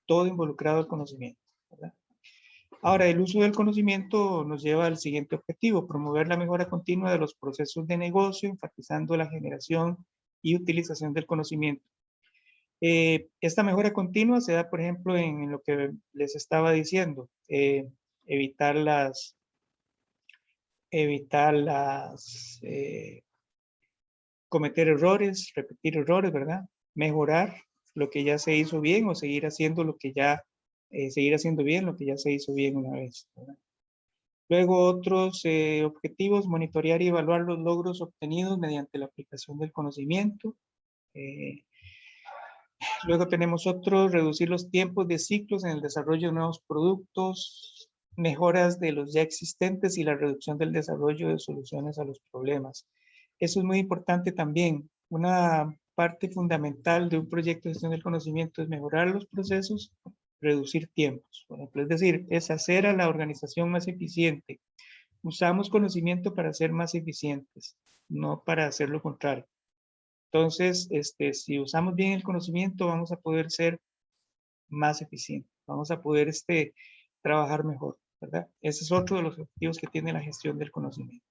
Todo involucrado al conocimiento, ¿verdad? Ahora, el uso del conocimiento nos lleva al siguiente objetivo: promover la mejora continua de los procesos de negocio, enfatizando la generación y utilización del conocimiento. Esta mejora continua se da, por ejemplo, en lo que les estaba diciendo, evitar cometer errores, repetir errores, ¿verdad? Mejorar lo que ya se hizo bien o seguir haciendo lo que ya, seguir haciendo bien lo que ya se hizo bien una vez, ¿verdad? Luego otros objetivos: monitorear y evaluar los logros obtenidos mediante la aplicación del conocimiento. Luego tenemos otros: reducir los tiempos de ciclos en el desarrollo de nuevos productos, mejoras de los ya existentes y la reducción del desarrollo de soluciones a los problemas. Eso es muy importante también. Una parte fundamental de un proyecto de gestión del conocimiento es mejorar los procesos, reducir tiempos. Por ejemplo, es decir, es hacer a la organización más eficiente. Usamos conocimiento para ser más eficientes, no para hacer lo contrario. Entonces, si usamos bien el conocimiento, vamos a poder ser más eficientes, vamos a poder trabajar mejor, ¿verdad? Ese es otro de los objetivos que tiene la gestión del conocimiento.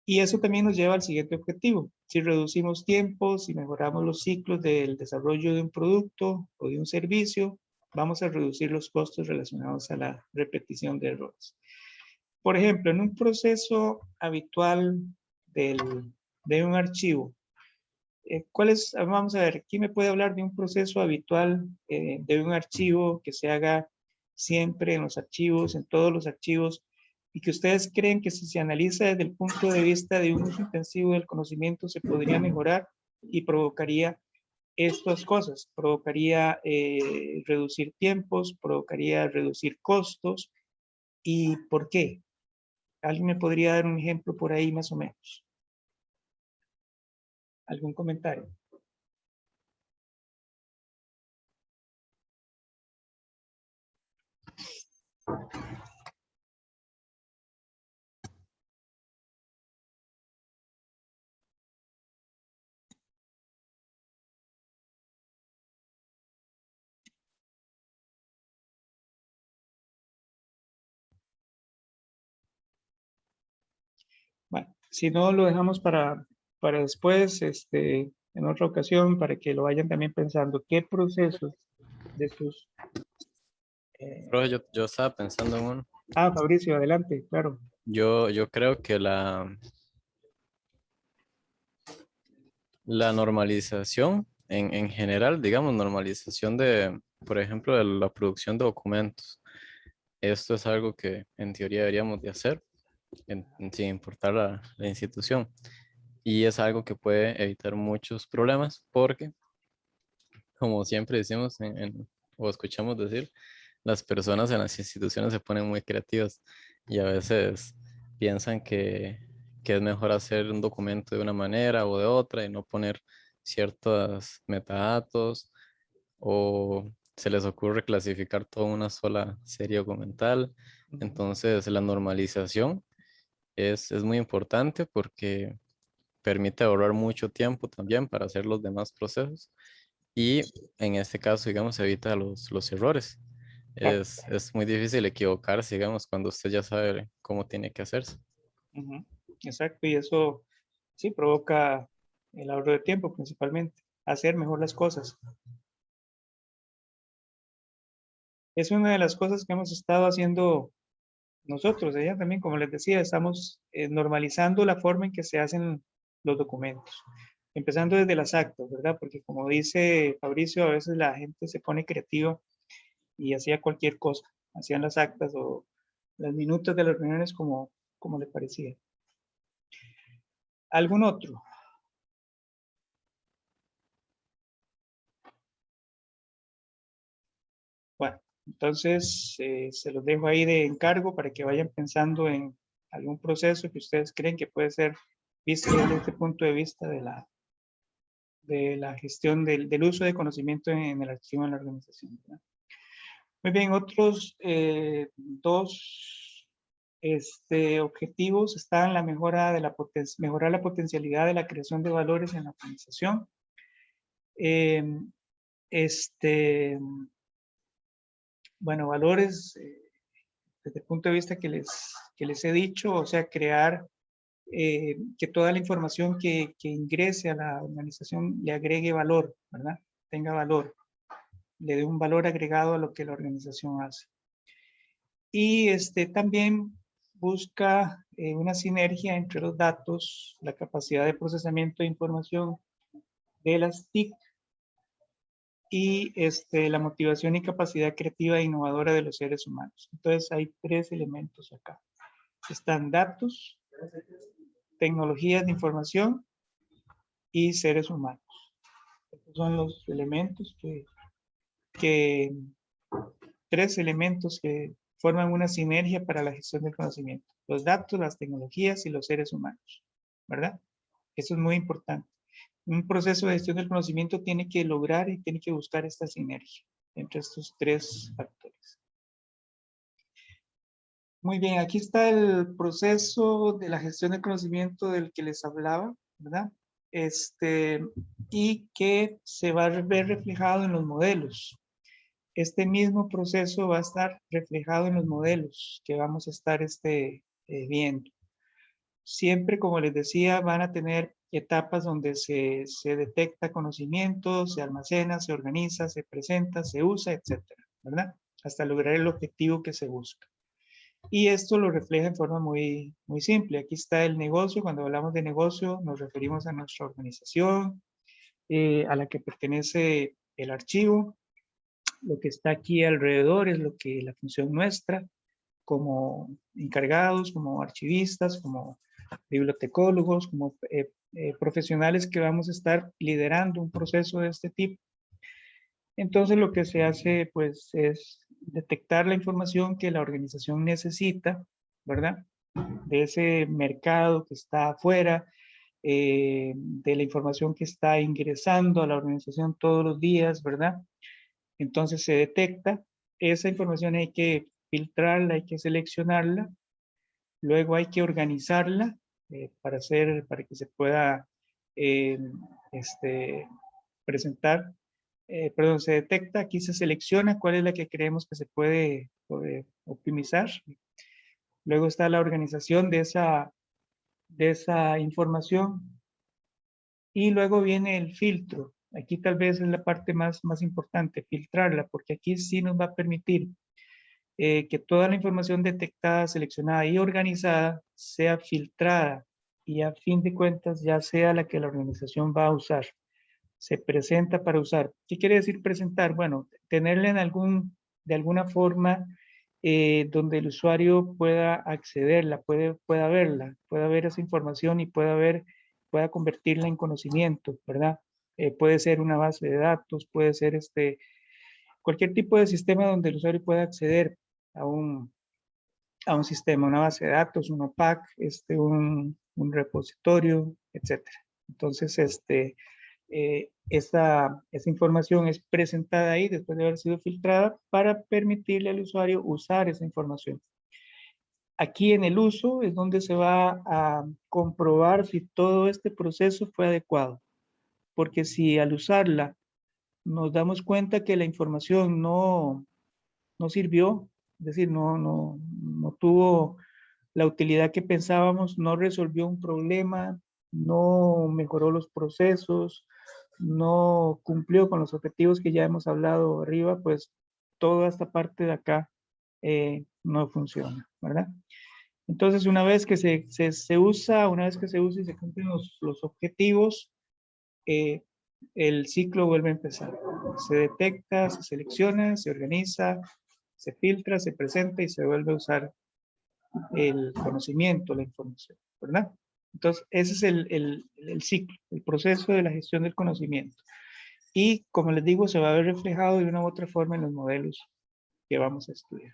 Y eso también nos lleva al siguiente objetivo: si reducimos tiempos, si mejoramos los ciclos del desarrollo de un producto o de un servicio, vamos a reducir los costos relacionados a la repetición de errores. Por ejemplo, en un proceso habitual de un archivo, vamos a ver, ¿quién me puede hablar de un proceso habitual de un archivo que se haga siempre en los archivos, en todos los archivos, y que ustedes creen que si se analiza desde el punto de vista de un uso intensivo del conocimiento se podría mejorar y provocaría estas cosas? Provocaría reducir tiempos, provocaría reducir costos. ¿Y por qué? ¿Alguien me podría dar un ejemplo por ahí más o menos? ¿Algún comentario? Bueno, si no, lo dejamos para después, en otra ocasión, para que lo vayan también pensando. ¿Qué procesos de sus... Profe, yo estaba pensando en uno. Fabricio, adelante, claro. Yo creo que la normalización en general, digamos, normalización de, por ejemplo, de la producción de documentos. Esto es algo que en teoría deberíamos de hacer, sin importar la institución. Y es algo que puede evitar muchos problemas porque, como siempre decimos o escuchamos decir, las personas en las instituciones se ponen muy creativas y a veces piensan que es mejor hacer un documento de una manera o de otra y no poner ciertos metadatos, o se les ocurre clasificar toda una sola serie documental. Entonces, la normalización es muy importante porque permite ahorrar mucho tiempo también para hacer los demás procesos y en este caso, digamos, evita los errores. Es muy difícil equivocarse, digamos, cuando usted ya sabe cómo tiene que hacerse. Ujú, exacto, y eso sí provoca el ahorro de tiempo principalmente, hacer mejor las cosas. Es una de las cosas que hemos estado haciendo nosotros. Ella también, como les decía, estamos normalizando la forma en que se hacen los documentos, empezando desde las actas, ¿verdad? Porque como dice Fabricio, a veces la gente se pone creativa y hacía cualquier cosa, hacían las actas o las minutas de las reuniones como le parecía. ¿Algún otro? Bueno, entonces se los dejo ahí de encargo para que vayan pensando en algún proceso que ustedes creen que puede ser visto desde este punto de vista de la gestión del uso de conocimiento en el archivo en la organización, ¿verdad? Muy bien, otros dos objetivos están la mejora de mejorar la potencialidad de la creación de valores en la organización. Bueno, valores desde el punto de vista que les he dicho, o sea, crear que toda la información que ingrese a la organización le agregue valor, ¿verdad? Tenga valor, le dé un valor agregado a lo que la organización hace. Y también busca una sinergia entre los datos, la capacidad de procesamiento de información de las TIC y la motivación y capacidad creativa e innovadora de los seres humanos. Entonces hay 3 elementos acá. Están datos, tecnologías de información y seres humanos. Estos son los elementos 3 elementos que forman una sinergia para la gestión del conocimiento. Los datos, las tecnologías y los seres humanos, ¿verdad? Eso es muy importante. Un proceso de gestión del conocimiento tiene que lograr y tiene que buscar esta sinergia entre estos 3 factores. Muy bien, aquí está el proceso de la gestión del conocimiento del que les hablaba, ¿verdad? Y que se va a ver reflejado en los modelos. Este mismo proceso va a estar reflejado en los modelos que vamos a estar viendo. Siempre, como les decía, van a tener etapas donde se detecta conocimiento, se almacena, se organiza, se presenta, se usa, etcétera, ¿verdad? Hasta lograr el objetivo que se busca. Y esto lo refleja en forma muy, muy simple. Aquí está el negocio. Cuando hablamos de negocio, nos referimos a nuestra organización, a la que pertenece el archivo. Lo que está aquí alrededor es la función nuestra, como encargados, como archivistas, como bibliotecólogos, como profesionales que vamos a estar liderando un proceso de este tipo. Entonces lo que se hace pues es detectar la información que la organización necesita, ¿verdad? De ese mercado que está afuera, de la información que está ingresando a la organización todos los días, ¿verdad? Entonces se detecta, esa información hay que filtrarla, hay que seleccionarla, luego hay que organizarla para que se pueda presentar. Perdón, se detecta, aquí se selecciona cuál es la que creemos que se puede optimizar. Luego está la organización de esa información y luego viene el filtro. Aquí tal vez es la parte más importante, filtrarla, porque aquí sí nos va a permitir que toda la información detectada, seleccionada y organizada sea filtrada y a fin de cuentas ya sea la que la organización va a usar. Se presenta para usar. ¿Qué quiere decir presentar? Bueno, tenerla de alguna forma donde el usuario pueda accederla, pueda verla, pueda ver esa información y pueda convertirla en conocimiento, ¿verdad? Puede ser una base de datos, puede ser cualquier tipo de sistema donde el usuario pueda acceder a un sistema, una base de datos, un OPAC, un repositorio, etcétera. Entonces, esa información es presentada ahí después de haber sido filtrada para permitirle al usuario usar esa información. Aquí en el uso es donde se va a comprobar si todo este proceso fue adecuado. Porque si al usarla nos damos cuenta que la información no sirvió, es decir, no tuvo la utilidad que pensábamos, no resolvió un problema, no mejoró los procesos, no cumplió con los objetivos que ya hemos hablado arriba, pues toda esta parte de acá no funciona, ¿verdad? Entonces, una vez que se usa y se cumplen los objetivos, el ciclo vuelve a empezar. Se detecta, se selecciona, se organiza, se filtra, se presenta y se vuelve a usar el conocimiento, la información, ¿verdad? Entonces, ese es el ciclo, el proceso de la gestión del conocimiento. Y, como les digo, se va a ver reflejado de una u otra forma en los modelos que vamos a estudiar.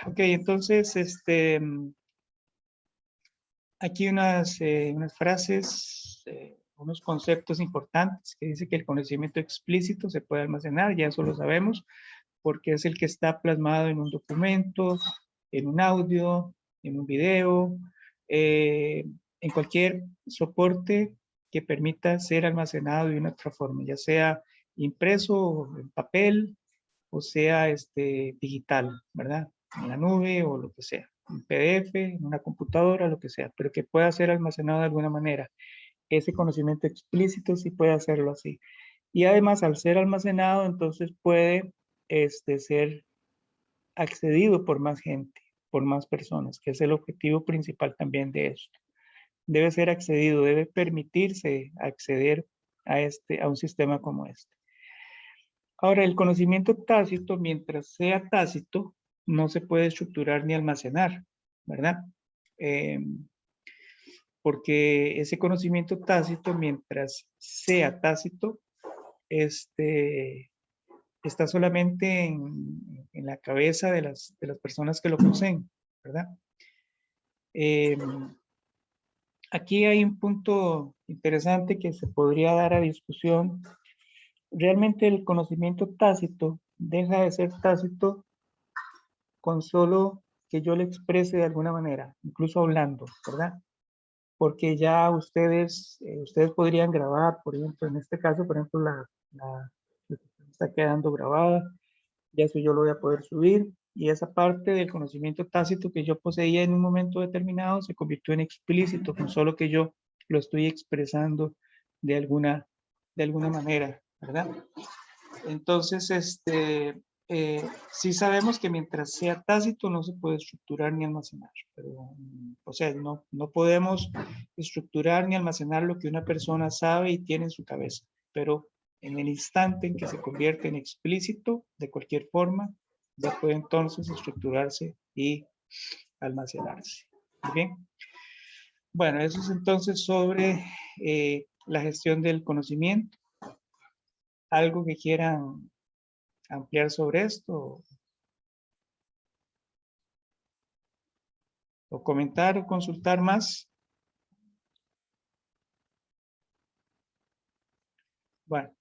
Ok, entonces, aquí unas frases, unos conceptos importantes que dice que el conocimiento explícito se puede almacenar, ya eso lo sabemos, porque es el que está plasmado en un documento, en un audio, en un video, en cualquier soporte que permita ser almacenado de una otra forma, ya sea impreso en papel o sea digital, ¿verdad? En la nube o lo que sea, en PDF, en una computadora, lo que sea, pero que pueda ser almacenado de alguna manera. Ese conocimiento explícito sí puede hacerlo así. Y además, al ser almacenado, entonces puede ser accedido por más gente, por más personas, que es el objetivo principal también de esto. Debe ser accedido, debe permitirse acceder a un sistema como este. Ahora, el conocimiento tácito, mientras sea tácito, no se puede estructurar ni almacenar, ¿verdad? Porque ese conocimiento tácito, mientras sea tácito, está solamente en la cabeza de las personas que lo poseen, ¿verdad? Aquí hay un punto interesante que se podría dar a discusión. Realmente el conocimiento tácito deja de ser tácito con solo que yo le exprese de alguna manera, incluso hablando, ¿verdad? Porque ya ustedes podrían grabar, por ejemplo, en este caso, por ejemplo, la está quedando grabada, ya eso yo lo voy a poder subir, y esa parte del conocimiento tácito que yo poseía en un momento determinado se convirtió en explícito, con solo que yo lo estoy expresando de alguna manera, ¿verdad? Entonces, sí sabemos que mientras sea tácito no se puede estructurar ni almacenar. Pero, o sea, no podemos estructurar ni almacenar lo que una persona sabe y tiene en su cabeza. Pero en el instante en que se convierte en explícito, de cualquier forma, ya puede entonces estructurarse y almacenarse. ¿Muy bien? Bueno, eso es entonces sobre la gestión del conocimiento. ¿Algo que quieran ampliar sobre esto? ¿O comentar o consultar más? Bueno,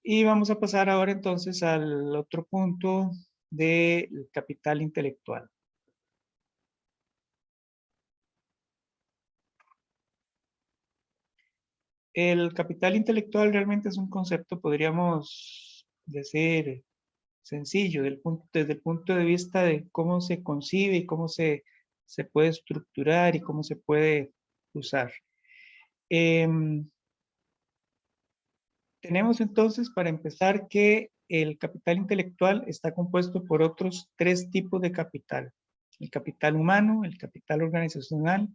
y vamos a pasar ahora entonces al otro punto del capital intelectual. El capital intelectual realmente es un concepto, podríamos decir, sencillo, desde el punto de vista de cómo se concibe y cómo se puede estructurar y cómo se puede usar. Tenemos entonces, para empezar, que el capital intelectual está compuesto por otros 3 tipos de capital. El capital humano, el capital organizacional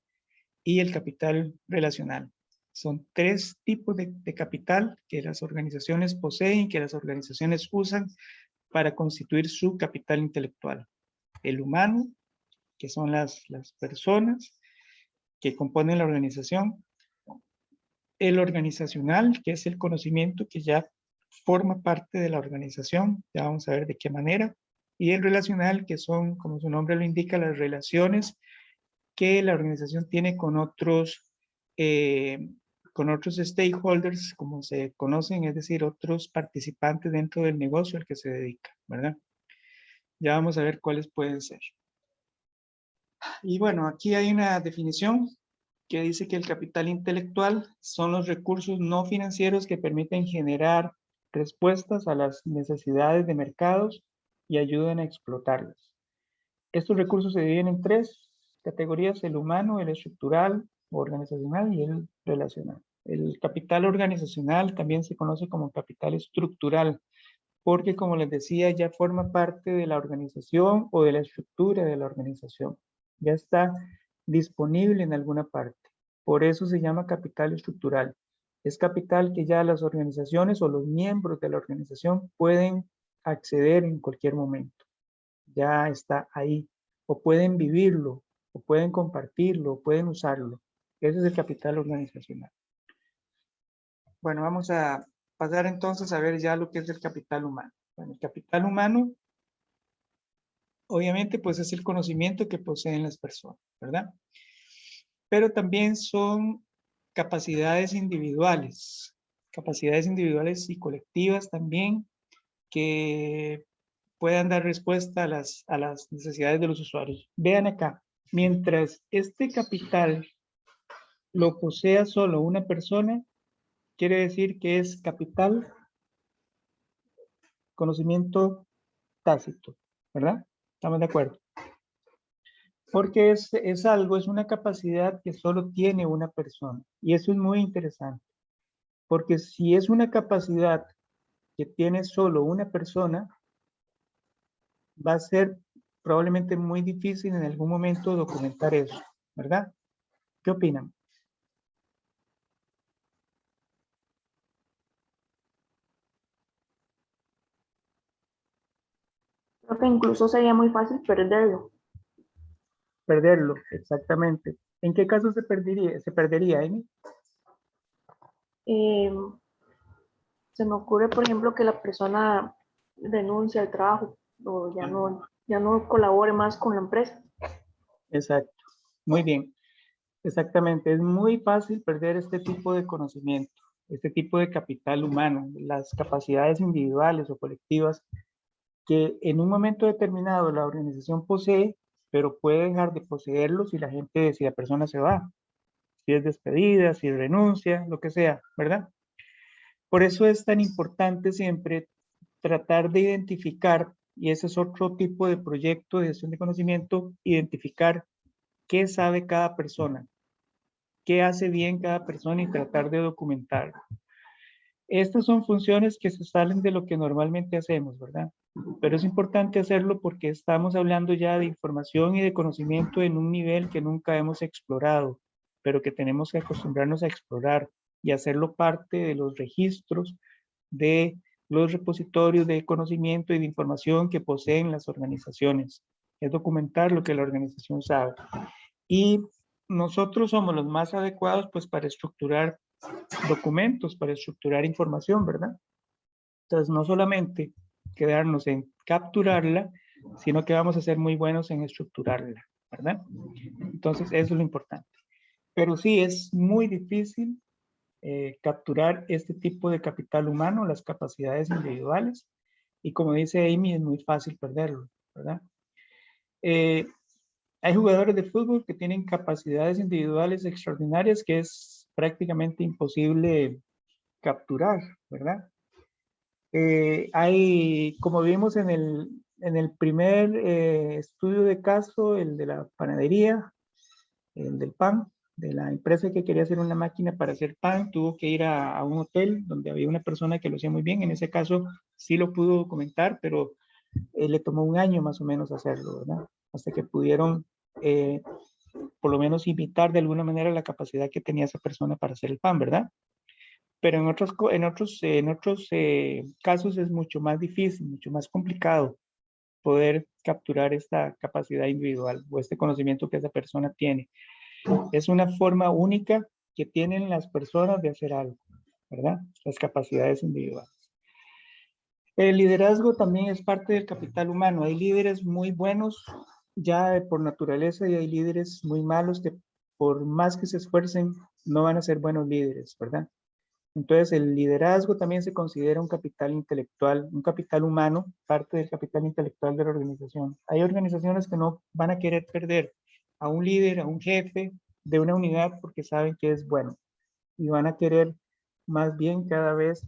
y el capital relacional. Son 3 tipos de capital que las organizaciones poseen, que las organizaciones usan para constituir su capital intelectual. El humano, que son las personas que componen la organización. El organizacional, que es el conocimiento que ya forma parte de la organización, ya vamos a ver de qué manera. Y el relacional, que son, como su nombre lo indica, las relaciones que la organización tiene con otros stakeholders, como se conocen, es decir, otros participantes dentro del negocio al que se dedica, ¿verdad? Ya vamos a ver cuáles pueden ser. Y bueno, aquí hay una definición que dice que el capital intelectual son los recursos no financieros que permiten generar respuestas a las necesidades de mercados y ayudan a explotarlas. Estos recursos se dividen en 3 categorías: el humano, el estructural o organizacional y el relacional. El capital organizacional también se conoce como capital estructural, porque, como les decía, ya forma parte de la organización o de la estructura de la organización. Ya está disponible en alguna parte. Por eso se llama capital estructural. Es capital que ya las organizaciones o los miembros de la organización pueden acceder en cualquier momento. Ya está ahí. O pueden vivirlo, o pueden compartirlo, o pueden usarlo. Ese es el capital organizacional. Bueno, vamos a pasar entonces a ver ya lo que es el capital humano. Bueno, el capital humano, obviamente, pues es el conocimiento que poseen las personas, ¿verdad? Pero también son capacidades individuales y colectivas también, que puedan dar respuesta a las necesidades de los usuarios. Vean acá, mientras este capital lo posea solo una persona, quiere decir que es capital, conocimiento tácito, ¿verdad? ¿Estamos de acuerdo? Porque es una capacidad que solo tiene una persona. Y eso es muy interesante. Porque si es una capacidad que tiene solo una persona, va a ser probablemente muy difícil en algún momento documentar eso, ¿verdad? ¿Qué opinan? Creo que incluso sería muy fácil perderlo. Perderlo, exactamente. ¿En qué caso se perdería? Se perdería, Amy? Eh, Se me ocurre, por ejemplo, que la persona renuncia al trabajo o ya no colabore más con la empresa. Exacto. Muy bien. Exactamente. Es muy fácil perder este tipo de conocimiento, este tipo de capital humano, las capacidades individuales o colectivas que en un momento determinado la organización posee, pero puede dejar de poseerlo si la gente, si la persona se va, si es despedida, si renuncia, lo que sea, ¿verdad? Por eso es tan importante siempre tratar de identificar, y ese es otro tipo de proyecto de gestión de conocimiento, identificar qué sabe cada persona, qué hace bien cada persona y tratar de documentarlo. Estas son funciones que se salen de lo que normalmente hacemos, ¿verdad? Pero es importante hacerlo porque estamos hablando ya de información y de conocimiento en un nivel que nunca hemos explorado, pero que tenemos que acostumbrarnos a explorar y hacerlo parte de los registros de los repositorios de conocimiento y de información que poseen las organizaciones. Es documentar lo que la organización sabe. Y nosotros somos los más adecuados pues para estructurar documentos, para estructurar información, ¿verdad? Entonces no solamente quedarnos en capturarla, sino que vamos a ser muy buenos en estructurarla, ¿verdad? Entonces eso es lo importante. Pero sí, es muy difícil capturar este tipo de capital humano, las capacidades individuales, y como dice Amy, es muy fácil perderlo, ¿verdad? Hay jugadores de fútbol que tienen capacidades individuales extraordinarias que es prácticamente imposible capturar, ¿verdad? Como vimos en el primer estudio de caso, el de la panadería, el del pan, de la empresa que quería hacer una máquina para hacer pan, tuvo que ir a un hotel donde había una persona que lo hacía muy bien. En ese caso sí lo pudo documentar, pero le tomó un año más o menos hacerlo, ¿verdad? Hasta que pudieron por lo menos imitar de alguna manera la capacidad que tenía esa persona para hacer el pan, ¿verdad? Pero en otros casos es mucho más difícil, mucho más complicado poder capturar esta capacidad individual o este conocimiento que esa persona tiene. Es una forma única que tienen las personas de hacer algo, ¿verdad? Las capacidades individuales. El liderazgo también es parte del capital humano. Hay líderes muy buenos ya por naturaleza y hay líderes muy malos que por más que se esfuercen no van a ser buenos líderes, ¿verdad? Entonces el liderazgo también se considera un capital intelectual, un capital humano, parte del capital intelectual de la organización. Hay organizaciones que no van a querer perder a un líder, a un jefe de una unidad porque saben que es bueno y van a querer más bien cada vez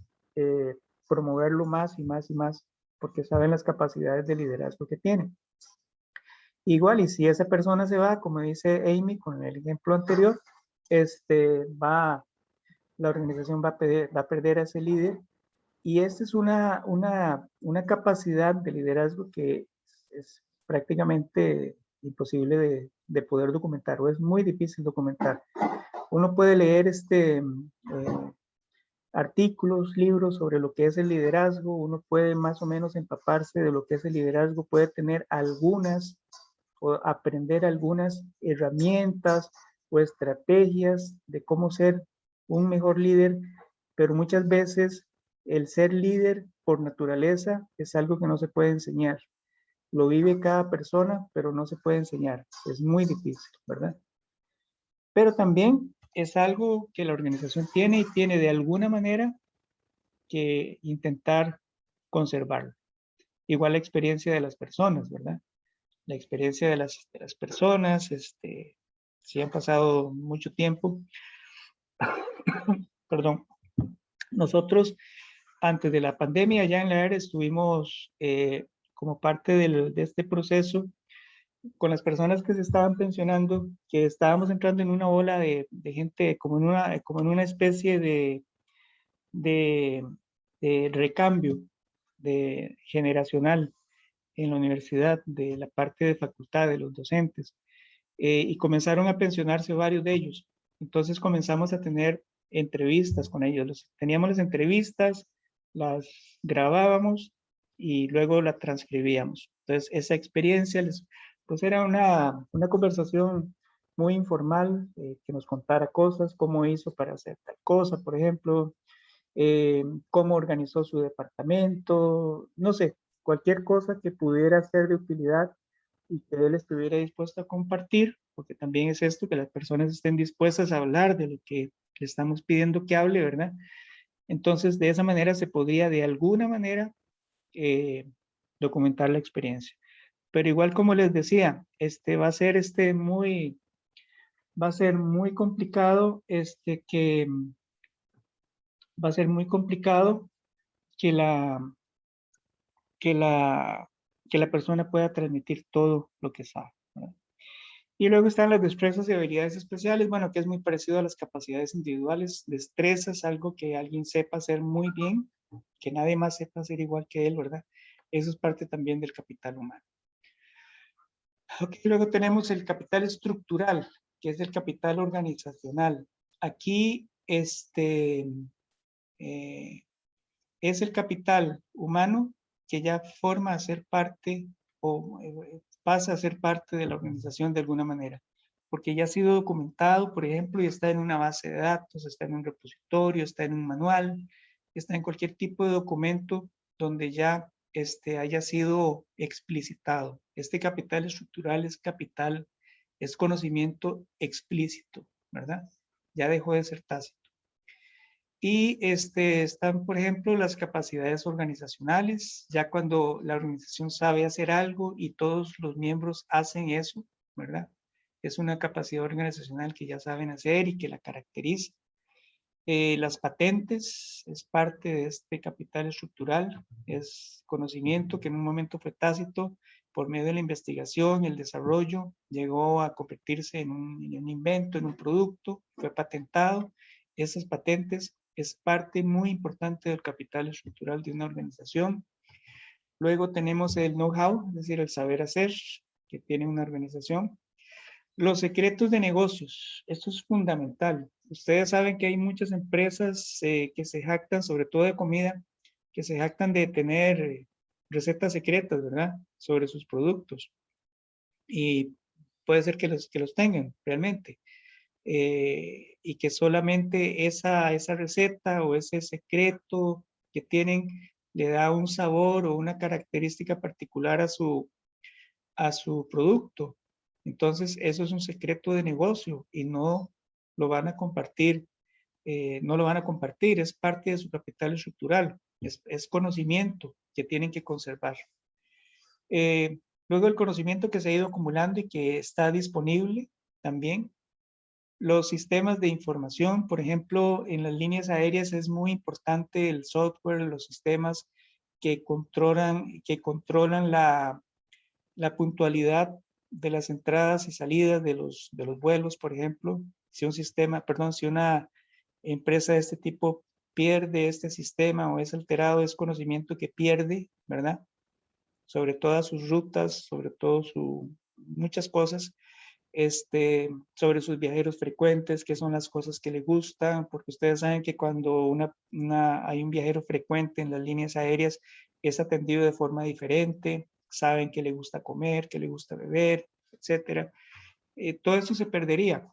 promoverlo más y más y más porque saben las capacidades de liderazgo que tiene. Igual, y si esa persona se va, como dice Amy con el ejemplo anterior, la organización va a perder a ese líder y esta es una capacidad de liderazgo que es prácticamente imposible de poder documentar o es muy difícil documentar. Uno puede leer artículos, libros sobre lo que es el liderazgo, uno puede más o menos empaparse de lo que es el liderazgo, puede tener algunas o aprender algunas herramientas o estrategias de cómo ser un mejor líder, pero muchas veces el ser líder por naturaleza es algo que no se puede enseñar. Lo vive cada persona, pero no se puede enseñar. Es muy difícil, ¿verdad? Pero también es algo que la organización tiene y tiene de alguna manera que intentar conservarlo. Igual la experiencia de las personas, ¿verdad? La experiencia de las personas, si han pasado mucho tiempo, perdón, nosotros antes de la pandemia ya en la ERE estuvimos como parte de este proceso con las personas que se estaban pensionando, que estábamos entrando en una ola de gente, como en una especie de, de recambio generacional en la universidad, de la parte de facultad, de los docentes, y comenzaron a pensionarse varios de ellos. Entonces comenzamos a tener entrevistas con ellos. Teníamos las entrevistas, las grabábamos y luego la transcribíamos. Entonces esa experiencia pues era una conversación muy informal, que nos contara cosas, cómo hizo para hacer tal cosa, por ejemplo, cómo organizó su departamento, no sé, cualquier cosa que pudiera ser de utilidad y que él estuviera dispuesto a compartir, porque también es esto, que las personas estén dispuestas a hablar de lo que le estamos pidiendo que hable, ¿verdad? Entonces, de esa manera se podría de alguna manera documentar la experiencia. Pero igual como les decía, va a ser muy complicado, va a ser muy complicado que que la, que la persona pueda transmitir todo lo que sabe, ¿verdad? Y luego están las destrezas y habilidades especiales, bueno, que es muy parecido a las capacidades individuales. Destrezas, algo que alguien sepa hacer muy bien, que nadie más sepa hacer igual que él, ¿verdad? Eso es parte también del capital humano. Ok, luego tenemos el capital estructural, que es el capital organizacional. Aquí, es el capital humano que ya forma a ser parte o pasa a ser parte de la organización de alguna manera, porque ya ha sido documentado, por ejemplo, y está en una base de datos, está en un repositorio, está en un manual, está en cualquier tipo de documento donde ya haya sido explicitado. Este capital estructural es conocimiento explícito, ¿verdad? Ya dejó de ser tácito. Y están, por ejemplo, las capacidades organizacionales, ya cuando la organización sabe hacer algo y todos los miembros hacen eso, ¿verdad? Es una capacidad organizacional que ya saben hacer y que la caracteriza. Las patentes es parte de este capital estructural, es conocimiento que en un momento fue tácito, por medio de la investigación, el desarrollo, llegó a convertirse en un invento, en un producto, fue patentado. Esas patentes es parte muy importante del capital estructural de una organización. Luego tenemos el know-how, es decir, el saber hacer que tiene una organización. Los secretos de negocios, esto es fundamental. Ustedes saben que hay muchas empresas que se jactan, sobre todo de comida, que se jactan de tener recetas secretas, ¿verdad? Sobre sus productos. Y puede ser que los tengan realmente. Y que solamente esa receta o ese secreto que tienen le da un sabor o una característica particular a su producto. Entonces, eso es un secreto de negocio y no lo van a compartir, es parte de su capital estructural, es conocimiento que tienen que conservar. Luego el conocimiento que se ha ido acumulando y que está disponible también. Los sistemas de información, por ejemplo, en las líneas aéreas es muy importante el software, los sistemas que controlan la puntualidad de las entradas y salidas de los vuelos, por ejemplo. Si una empresa de este tipo pierde este sistema o es alterado, es conocimiento que pierde, ¿verdad? Sobre todas sus rutas, sobre todo muchas cosas, sobre sus viajeros frecuentes, qué son las cosas que le gustan, porque ustedes saben que cuando hay un viajero frecuente en las líneas aéreas, es atendido de forma diferente, saben qué le gusta comer, qué le gusta beber, etcétera. Todo eso se perdería.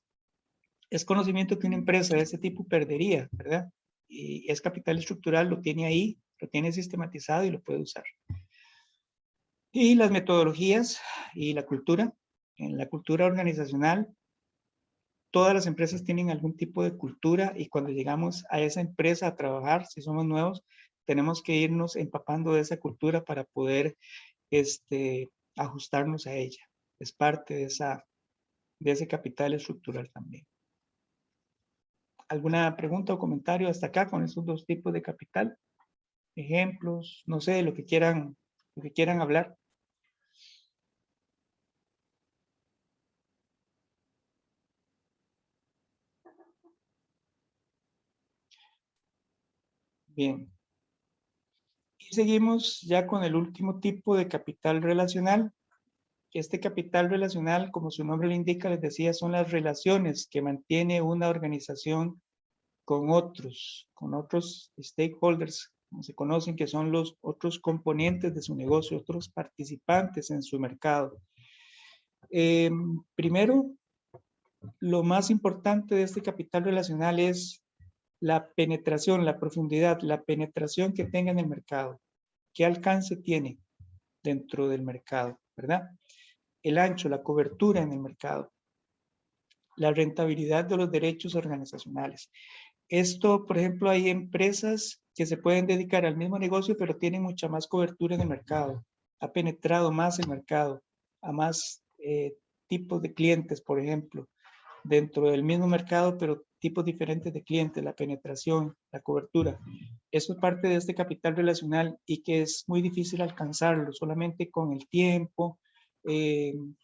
Es conocimiento que una empresa de este tipo perdería, ¿verdad? Y es capital estructural, lo tiene ahí, lo tiene sistematizado y lo puede usar. Y las metodologías y la cultura. En la cultura organizacional, todas las empresas tienen algún tipo de cultura y cuando llegamos a esa empresa a trabajar, si somos nuevos, tenemos que irnos empapando de esa cultura para poder ajustarnos a ella. Es parte de ese capital estructural también. ¿Alguna pregunta o comentario hasta acá con esos dos tipos de capital? Ejemplos, no sé, lo que quieran hablar. Bien. Y seguimos ya con el último tipo de capital relacional. Este capital relacional, como su nombre le indica, les decía, son las relaciones que mantiene una organización con otros stakeholders, como se conocen, que son los otros componentes de su negocio, otros participantes en su mercado. Primero, lo más importante de este capital relacional es la penetración, la profundidad, la penetración que tenga en el mercado. ¿Qué alcance tiene dentro del mercado, verdad? El ancho, la cobertura en el mercado, la rentabilidad de los derechos organizacionales. Esto, por ejemplo, hay empresas que se pueden dedicar al mismo negocio, pero tienen mucha más cobertura en el mercado. Ha penetrado más el mercado, a más tipos de clientes, por ejemplo, dentro del mismo mercado, pero tipos diferentes de clientes, la penetración, la cobertura. Eso es parte de este capital relacional y que es muy difícil alcanzarlo, solamente con el tiempo,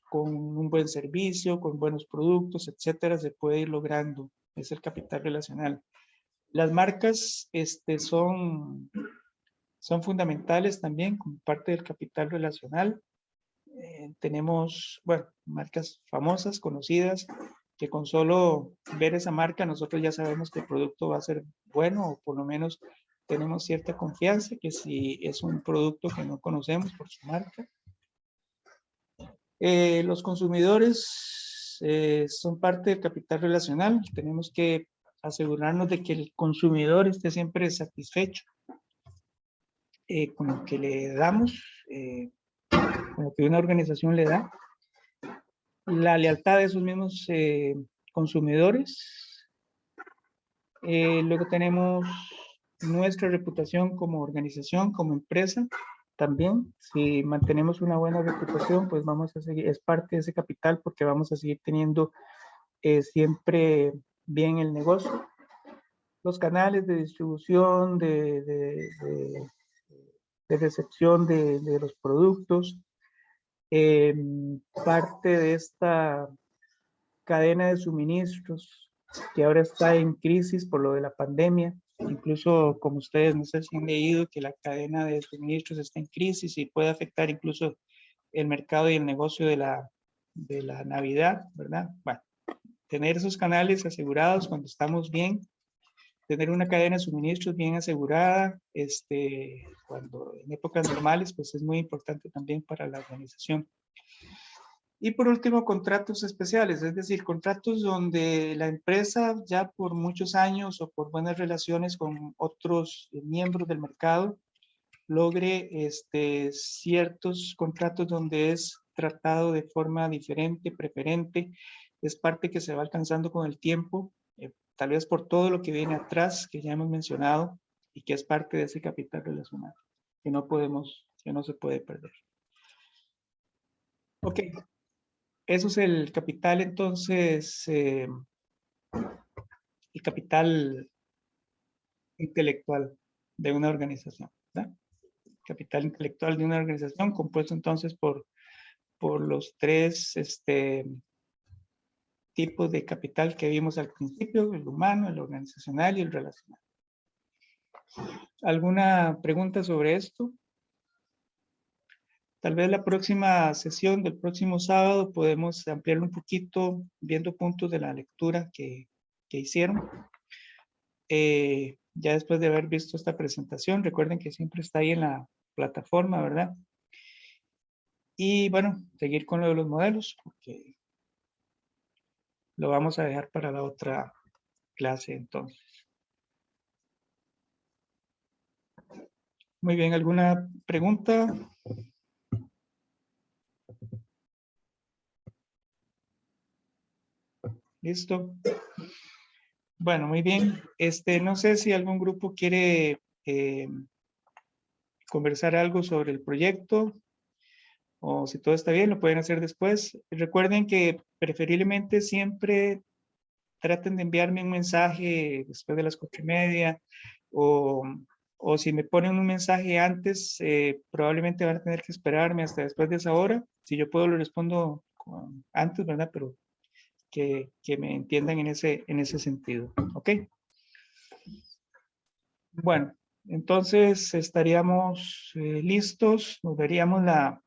con un buen servicio, con buenos productos, etcétera, se puede ir logrando. Es el capital relacional. Las marcas son fundamentales también como parte del capital relacional. Tenemos, bueno, marcas famosas, conocidas, que con solo ver esa marca nosotros ya sabemos que el producto va a ser bueno o por lo menos tenemos cierta confianza que si es un producto que no conocemos por su marca. Los consumidores son parte del capital relacional. Tenemos que asegurarnos de que el consumidor esté siempre satisfecho con lo que le damos, con lo que una organización le da. La lealtad de esos mismos consumidores. Luego tenemos nuestra reputación como organización, como empresa. También, si mantenemos una buena reputación, pues vamos a seguir, es parte de ese capital porque vamos a seguir teniendo siempre bien el negocio. Los canales de distribución, de recepción de los productos, parte de esta cadena de suministros que ahora está en crisis por lo de la pandemia. Incluso, como ustedes no sé si han leído, que la cadena de suministros está en crisis y puede afectar incluso el mercado y el negocio de la Navidad, ¿verdad? Bueno, tener esos canales asegurados cuando estamos bien, tener una cadena de suministros bien asegurada, cuando en épocas normales, pues es muy importante también para la organización. Y por último, contratos especiales, es decir, contratos donde la empresa ya por muchos años o por buenas relaciones con otros miembros del mercado logre ciertos contratos donde es tratado de forma diferente, preferente, es parte que se va alcanzando con el tiempo, tal vez por todo lo que viene atrás que ya hemos mencionado y que es parte de ese capital relacional, que no se puede perder. Ok. Eso es el capital, entonces, el capital intelectual de una organización, ¿verdad? Capital intelectual de una organización compuesto entonces por los tres tipos de capital que vimos al principio, el humano, el organizacional y el relacional. ¿Alguna pregunta sobre esto? Tal vez la próxima sesión del próximo sábado podemos ampliarlo un poquito viendo puntos de la lectura que hicieron. Ya después de haber visto esta presentación, recuerden que siempre está ahí en la plataforma, ¿verdad? Y bueno, seguir con lo de los modelos, porque lo vamos a dejar para la otra clase entonces. Muy bien, ¿alguna pregunta? ¿Listo? Bueno, muy bien. No sé si algún grupo quiere conversar algo sobre el proyecto o si todo está bien, lo pueden hacer después. Recuerden que preferiblemente siempre traten de enviarme un mensaje después de las 4:30 o, o si me ponen un mensaje antes, probablemente van a tener que esperarme hasta después de esa hora. Si yo puedo, lo respondo antes, ¿verdad? Pero que me entiendan en ese sentido. ¿Ok? Bueno, entonces estaríamos listos. Nos veríamos la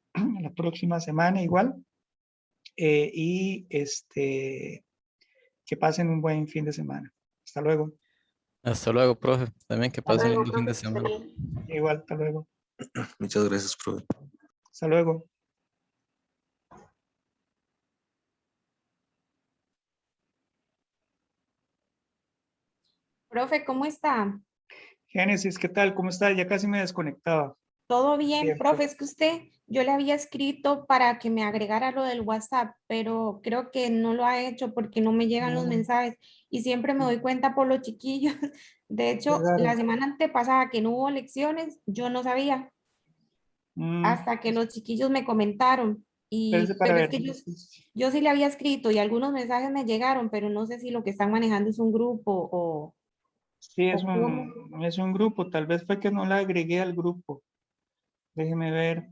próxima semana igual. Y que pasen un buen fin de semana. Hasta luego. Hasta luego, profe. También que Hasta pasen un luego, buen fin profe, de que esté semana. bien. Igual, hasta luego. Muchas gracias, profe. Hasta luego. Profe, ¿cómo está? Génesis, ¿qué tal? ¿Cómo está? Ya casi me desconectaba. ¿Todo bien? Bien, Profe, es que yo le había escrito para que me agregara lo del WhatsApp, pero creo que no lo ha hecho porque no me llegan los mensajes y siempre me doy cuenta por los chiquillos. De qué hecho, la raro. semana antepasada que no hubo lecciones, yo no sabía hasta que los chiquillos me comentaron. Espérese para Pero es ver. que yo sí le había escrito y algunos mensajes me llegaron, pero no sé si lo que están manejando es un grupo Sí, o cómo. es un grupo. Tal vez fue que no la agregué al grupo. Déjeme ver.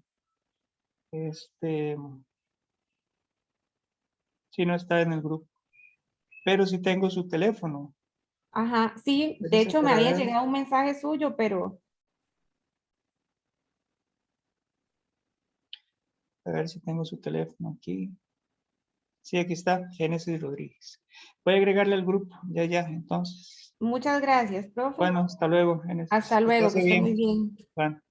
Sí, no está en el grupo. Pero sí tengo su teléfono. Ajá, sí, de Espérese hecho me para había ver. llegado un mensaje suyo, pero A ver si tengo su teléfono aquí. Sí, aquí está. Génesis Rodríguez. Voy a agregarle al grupo. Ya, entonces. muchas gracias, profe. Bueno, hasta luego, Génesis. Hasta Que luego, que pase esté muy bien. bien. Bueno.